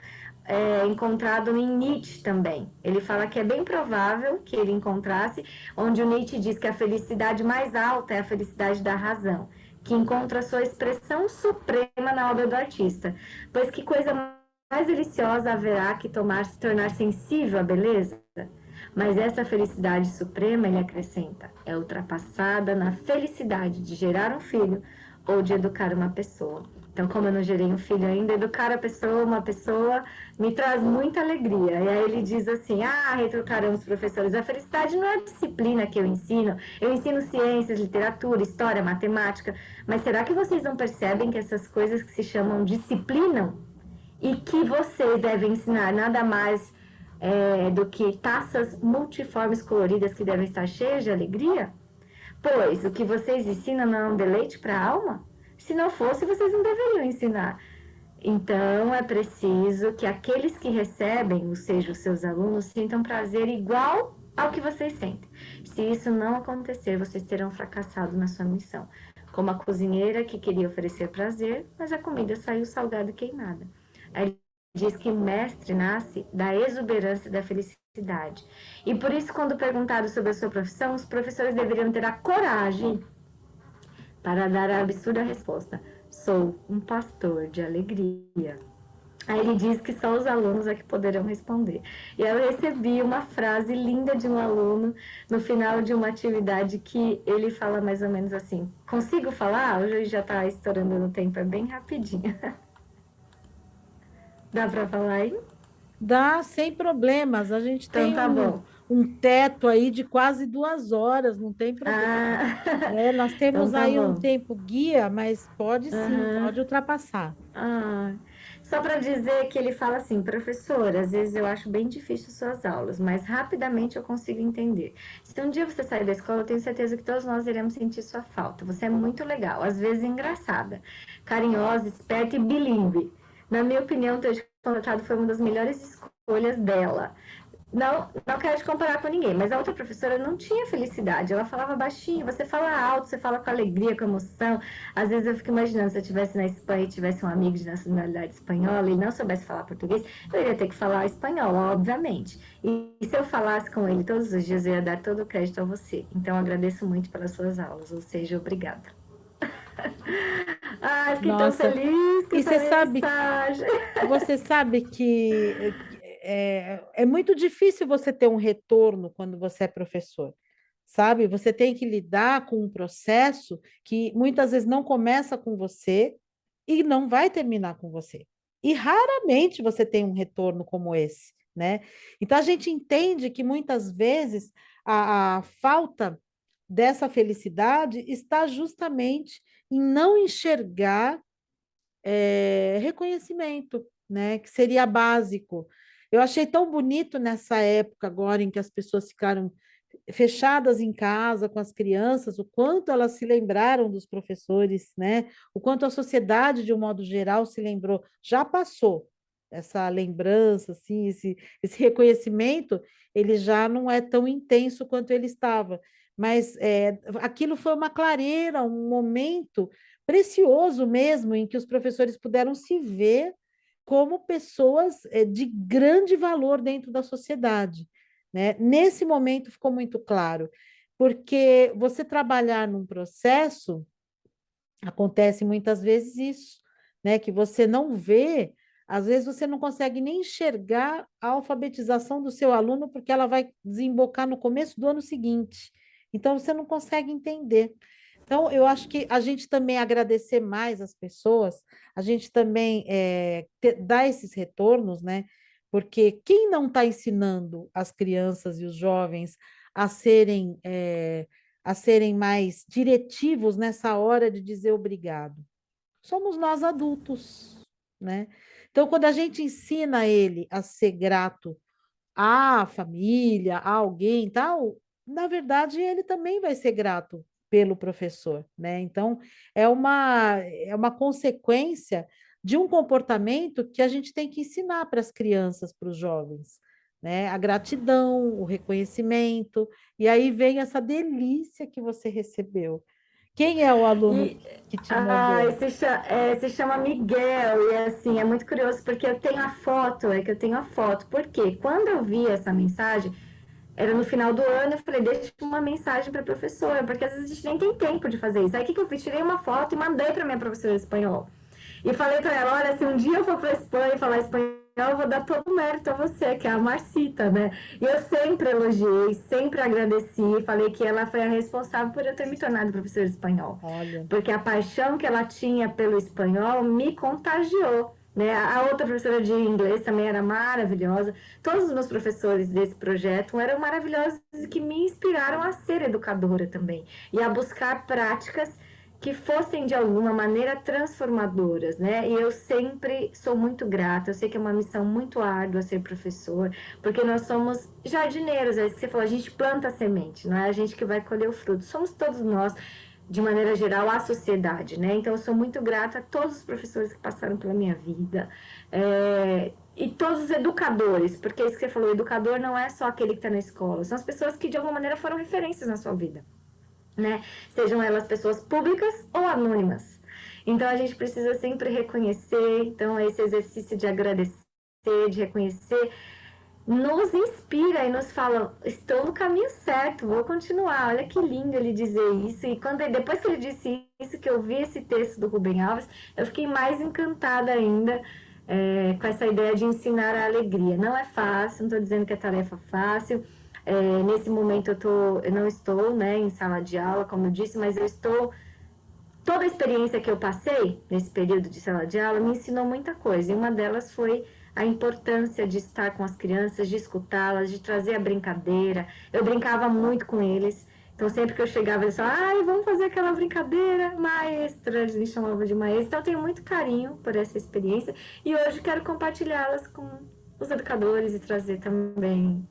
encontrado em Nietzsche também. Ele fala que é bem provável que ele encontrasse, onde o Nietzsche diz que a felicidade mais alta é a felicidade da razão, que encontra sua expressão suprema na obra do artista. Pois que coisa mais deliciosa haverá que se tornar sensível à beleza? Mas essa felicidade suprema, ele acrescenta, é ultrapassada na felicidade de gerar um filho ou de educar uma pessoa. Então, como eu não gerei um filho ainda, educar a pessoa, uma pessoa, me traz muita alegria. E aí ele diz assim, retrucarão os professores, a felicidade não é a disciplina que eu ensino ciências, literatura, história, matemática, mas será que vocês não percebem que essas coisas que se chamam disciplinam e que vocês devem ensinar nada mais do que taças multiformes coloridas que devem estar cheias de alegria? Pois o que vocês ensinam não é um deleite para a alma? Se não fosse, vocês não deveriam ensinar. Então, é preciso que aqueles que recebem, ou seja, os seus alunos, sintam prazer igual ao que vocês sentem. Se isso não acontecer, vocês terão fracassado na sua missão. Como a cozinheira que queria oferecer prazer, mas a comida saiu salgada e queimada. Aí ele diz que mestre nasce da exuberância da felicidade. E por isso, quando perguntado sobre a sua profissão, os professores deveriam ter a coragem para dar a absurda resposta: sou um pastor de alegria. Aí ele diz que só os alunos é que poderão responder. E eu recebi uma frase linda de um aluno no final de uma atividade que ele fala mais ou menos assim: consigo falar? Hoje já está estourando no tempo, é bem rapidinho. Dá para falar aí? Dá sem problemas. A gente Então tem tá bom. um teto aí de quase 2 horas, não tem problema. Ah, Nós então temos tá aí um bom. tempo guia, mas pode sim, Aham. pode ultrapassar. Ah, só para dizer que ele fala assim, professor, às vezes eu acho bem difícil suas aulas, mas rapidamente eu consigo entender. Se um dia você sair da escola, eu tenho certeza que todos nós iremos sentir sua falta. Você é muito legal, às vezes engraçada, carinhosa, esperta e bilíngue. Na minha opinião, ter te contratado foi uma das melhores escolhas dela. Não quero te comparar com ninguém, mas a outra professora não tinha felicidade. Ela falava baixinho, você fala alto, você fala com alegria, com emoção. Às vezes eu fico imaginando, se eu estivesse na Espanha e tivesse um amigo de nacionalidade espanhola e não soubesse falar português, eu iria ter que falar espanhol, obviamente. E se eu falasse com ele todos os dias, eu ia dar todo o crédito a você. Então, eu agradeço muito pelas suas aulas, ou seja, obrigada. Ai, fiquei tão Nossa, feliz com e essa mensagem. você sabe que é muito difícil você ter um retorno quando você é professor, sabe? Você tem que lidar com um processo que muitas vezes não começa com você e não vai terminar com você. E raramente você tem um retorno como esse, né? Então a gente entende que muitas vezes a falta dessa felicidade está justamente em não enxergar reconhecimento, né? Que seria básico. Eu achei tão bonito nessa época agora em que as pessoas ficaram fechadas em casa com as crianças, o quanto elas se lembraram dos professores, né? O quanto a sociedade, de um modo geral, se lembrou. Já passou essa lembrança, assim, esse reconhecimento, ele já não é tão intenso quanto ele estava. Mas aquilo foi uma clareira, um momento precioso mesmo, em que os professores puderam se ver como pessoas de grande valor dentro da sociedade, né? Nesse momento ficou muito claro, porque você trabalhar num processo, acontece muitas vezes isso, né? Que você não vê, às vezes você não consegue nem enxergar a alfabetização do seu aluno, porque ela vai desembocar no começo do ano seguinte. Então, você não consegue entender. Então, eu acho que a gente também agradecer mais as pessoas, a gente também dar esses retornos, né? Porque quem não está ensinando as crianças e os jovens a serem a serem mais diretivos nessa hora de dizer obrigado. Somos nós adultos, né? Então, quando a gente ensina ele a ser grato à família, a alguém, tal, na verdade ele também vai ser grato pelo professor, né? Então, é uma consequência de um comportamento que a gente tem que ensinar para as crianças, para os jovens, né? A gratidão, o reconhecimento, e aí vem essa delícia que você recebeu. Quem é o aluno E que te mandou? se chama Miguel, e assim, é muito curioso porque eu tenho a foto, é que eu tenho a foto. Porque quando eu vi essa mensagem, era no final do ano, eu falei, deixa uma mensagem para a professora, porque às vezes a gente nem tem tempo de fazer isso. Aí o que eu fiz? Tirei uma foto e mandei para minha professora de espanhol. E falei para ela, olha, se um dia eu for para Espanha e falar espanhol, eu vou dar todo o mérito a você, que é a Marcita, né? E eu sempre elogiei, sempre agradeci, falei que ela foi a responsável por eu ter me tornado professora de espanhol. Olha, Porque a paixão que ela tinha pelo espanhol me contagiou. Né? A outra professora de inglês também era maravilhosa. Todos os meus professores desse projeto eram maravilhosos e que me inspiraram a ser educadora também e a buscar práticas que fossem de alguma maneira transformadoras, né? E eu sempre sou muito grata. Eu sei que é uma missão muito árdua ser professor, porque nós somos jardineiros, é isso que você falou, a gente planta a semente, não é a gente que vai colher o fruto. Somos todos nós, de maneira geral, a sociedade, né? Então eu sou muito grata a todos os professores que passaram pela minha vida. E todos os educadores, porque é isso que você falou, o educador não é só aquele que está na escola, são as pessoas que de alguma maneira foram referências na sua vida, né? Sejam elas pessoas públicas ou anônimas. Então a gente precisa sempre reconhecer, então esse exercício de agradecer, de reconhecer, nos inspira e nos fala, estou no caminho certo, vou continuar. Olha que lindo ele dizer isso. E depois que ele disse isso, que eu vi esse texto do Rubem Alves, eu fiquei mais encantada ainda com essa ideia de ensinar a alegria. Não é fácil, não estou dizendo que é tarefa fácil. Nesse momento eu não estou, né, em sala de aula, como eu disse, mas eu estou. Toda a experiência que eu passei nesse período de sala de aula me ensinou muita coisa. E uma delas foi a importância de estar com as crianças, de escutá-las, de trazer a brincadeira. Eu brincava muito com eles. Então, sempre que eu chegava, eles falavam, ai, vamos fazer aquela brincadeira, maestra, eles me chamavam de maestra. Então, eu tenho muito carinho por essa experiência e hoje quero compartilhá-las com os educadores e trazer também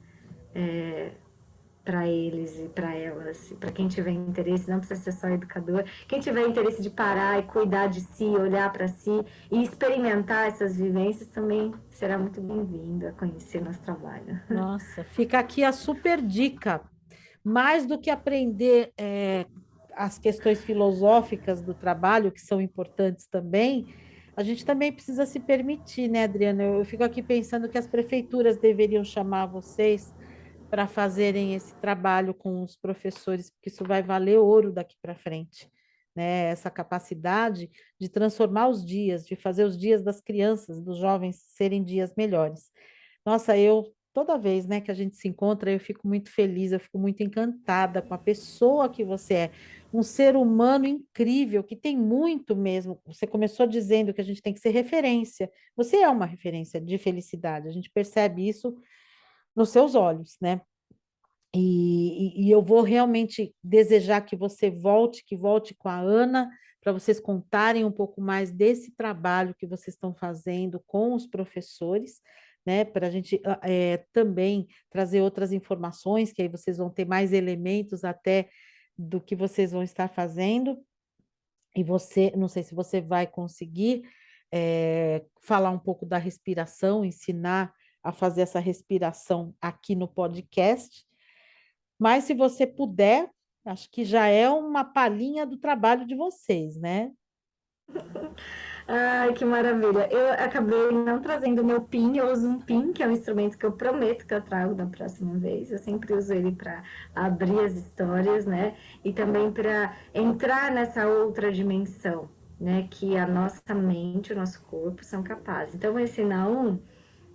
para eles e para elas, para quem tiver interesse, não precisa ser só educador, quem tiver interesse de parar e cuidar de si, olhar para si e experimentar essas vivências também será muito bem-vindo a conhecer nosso trabalho. nossa, fica aqui a super dica. Mais do que aprender as questões filosóficas do trabalho, que são importantes também, a gente também precisa se permitir, né, Adriana? Eu fico aqui pensando que as prefeituras deveriam chamar vocês para fazerem esse trabalho com os professores, porque isso vai valer ouro daqui para frente, né? Essa capacidade de transformar os dias, de fazer os dias das crianças, dos jovens serem dias melhores. Nossa, eu toda vez, né, que a gente se encontra, eu fico muito feliz, eu fico muito encantada com a pessoa que você é, um ser humano incrível, que tem muito mesmo. Você começou dizendo que a gente tem que ser referência. Você é uma referência de felicidade, a gente percebe isso nos seus olhos, né? E eu vou realmente desejar que volte com a Ana, para vocês contarem um pouco mais desse trabalho que vocês estão fazendo com os professores, né? Para a gente também trazer outras informações, que aí vocês vão ter mais elementos até do que vocês vão estar fazendo. E você, não sei se você vai conseguir falar um pouco da respiração, ensinar a fazer essa respiração aqui no podcast. Mas se você puder, acho que já é uma palhinha do trabalho de vocês, né? Ai, que maravilha. Eu acabei não trazendo o meu PIN, eu uso um PIN, que é um instrumento que eu prometo que eu trago da próxima vez. Eu sempre uso ele para abrir as histórias, né? E também para entrar nessa outra dimensão, né? Que a nossa mente, o nosso corpo são capazes. Então, eu vou ensinar um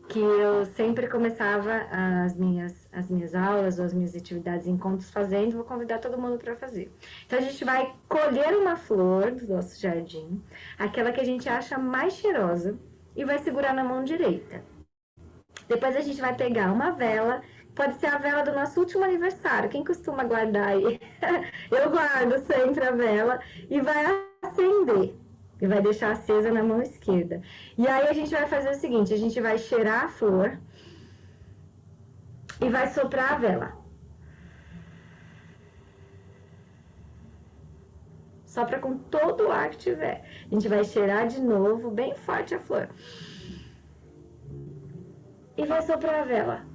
que eu sempre começava as minhas aulas ou as minhas atividades, encontros fazendo, vou convidar todo mundo para fazer. Então a gente vai colher uma flor do nosso jardim, aquela que a gente acha mais cheirosa, e vai segurar na mão direita. Depois a gente vai pegar uma vela, pode ser a vela do nosso último aniversário. Quem costuma guardar aí? Eu guardo sempre a vela e vai acender. E vai deixar acesa na mão esquerda. E aí a gente vai fazer o seguinte: a gente vai cheirar a flor e vai soprar a vela. Sopra com todo o ar que tiver. A gente vai cheirar de novo, bem forte a flor. E vai soprar a vela.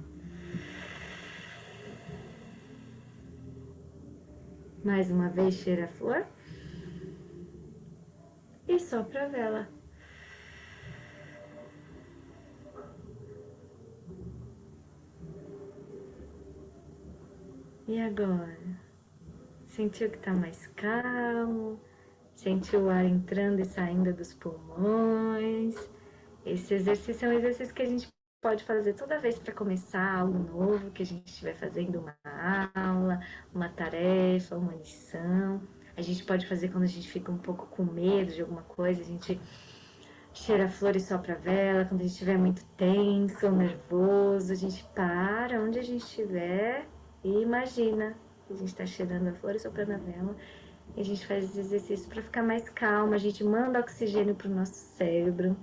Mais uma vez, cheira a flor. E sopra a vela. E agora? Sentiu que está mais calmo? Sentiu o ar entrando e saindo dos pulmões? Esse exercício é um exercício que a gente pode fazer toda vez para começar algo novo, que a gente estiver fazendo uma aula, uma tarefa, uma lição. A gente pode fazer quando a gente fica um pouco com medo de alguma coisa, a gente cheira a flor e sopra a vela. Quando a gente estiver muito tenso ou nervoso, a gente para onde a gente estiver e imagina que a gente está cheirando a flor e soprando a vela. E a gente faz esse exercício para ficar mais calma, a gente manda oxigênio para o nosso cérebro,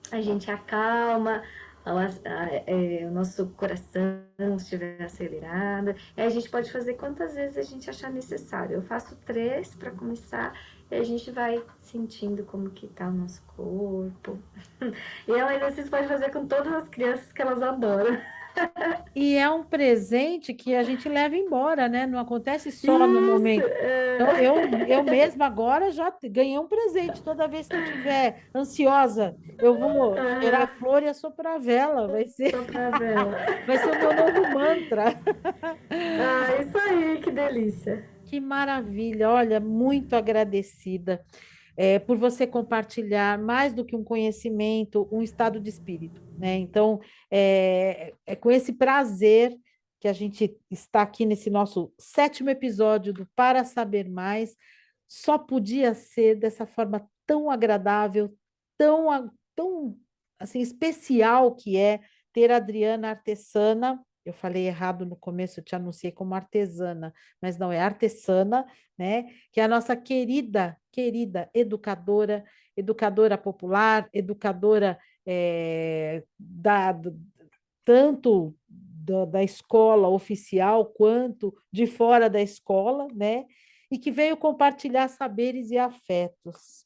a gente acalma o nosso coração se estiver acelerado. E a gente pode fazer quantas vezes a gente achar necessário. Eu faço 3 para começar e a gente vai sentindo como que está o nosso corpo. E é um exercício que pode fazer com todas as crianças que elas adoram. E é um presente que a gente leva embora, né? Não acontece só no Isso! momento. Eu mesma agora já ganhei um presente. Toda vez que eu estiver ansiosa, eu vou cheirar a flor e assoprar a vela. Soprar a vela. Vai ser o meu novo mantra. Ah, isso aí, que delícia. Que maravilha! Olha, muito agradecida por você compartilhar mais do que um conhecimento, um estado de espírito, né? Então, é com esse prazer que a gente está aqui nesse nosso 7º episódio do Para Saber Mais. Só podia ser dessa forma tão agradável, tão assim especial que é ter a Adriana Artesana. Eu falei errado no começo, eu te anunciei como artesana, mas não é artesana, né? Que é a nossa querida educadora, educadora popular, educadora tanto da escola oficial quanto de fora da escola, né? E que veio compartilhar saberes e afetos.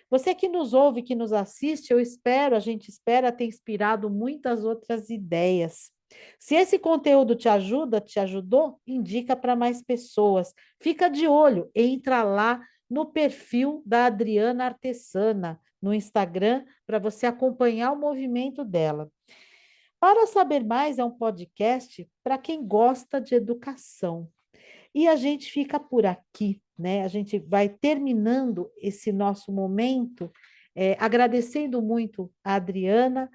Você que nos ouve, que nos assiste, a gente espera ter inspirado muitas outras ideias. Se esse conteúdo te ajuda, te ajudou, indica para mais pessoas. Fica de olho, entra lá no perfil da Adriana Artesana no Instagram para você acompanhar o movimento dela. Para saber mais, é um podcast para quem gosta de educação. E a gente fica por aqui, né? A gente vai terminando esse nosso momento, agradecendo muito a Adriana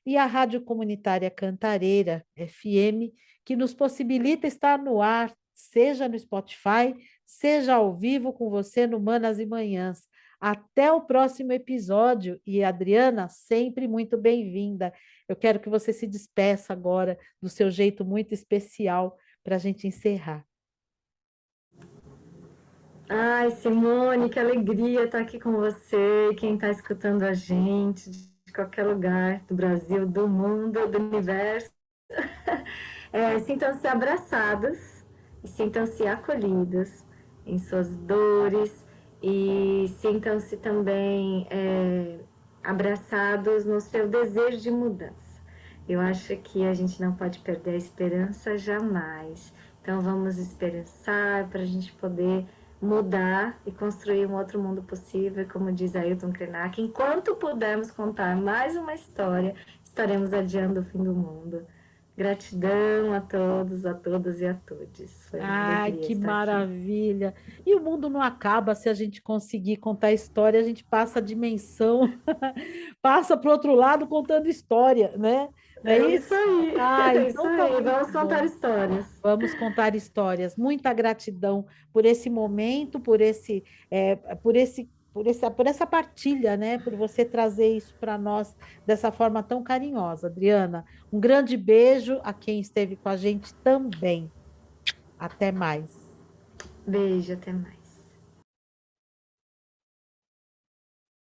e a Rádio Comunitária Cantareira FM, que nos possibilita estar no ar, seja no Spotify, seja ao vivo com você no Manas e Manhãs. Até o próximo episódio. E Adriana, sempre muito bem-vinda. Eu quero que você se despeça agora do seu jeito muito especial para a gente encerrar. Ai, Simone, que alegria estar aqui com você, quem está escutando a gente, de qualquer lugar do Brasil, do mundo, do universo. Sintam-se abraçados e sintam-se acolhidos em suas dores e sintam-se também abraçados no seu desejo de mudança. Eu acho que a gente não pode perder a esperança jamais. Então vamos esperançar para a gente poder mudar e construir um outro mundo possível, como diz Ailton Krenak. Enquanto pudermos contar mais uma história, estaremos adiando o fim do mundo. Gratidão a todos, a todas e a todos. Foi uma Ai, alegria que estar aqui. maravilha! E o mundo não acaba se a gente conseguir contar história, a gente passa a dimensão, passa para o outro lado contando história, né? Não é É isso isso? aí, Ah, é isso então tá aí. muito Vamos contar bom. histórias. Vamos contar histórias. Muita gratidão por esse momento, por essa partilha, né? Por você trazer isso para nós dessa forma tão carinhosa, Adriana. Um grande beijo a quem esteve com a gente também. Até mais. Beijo, até mais.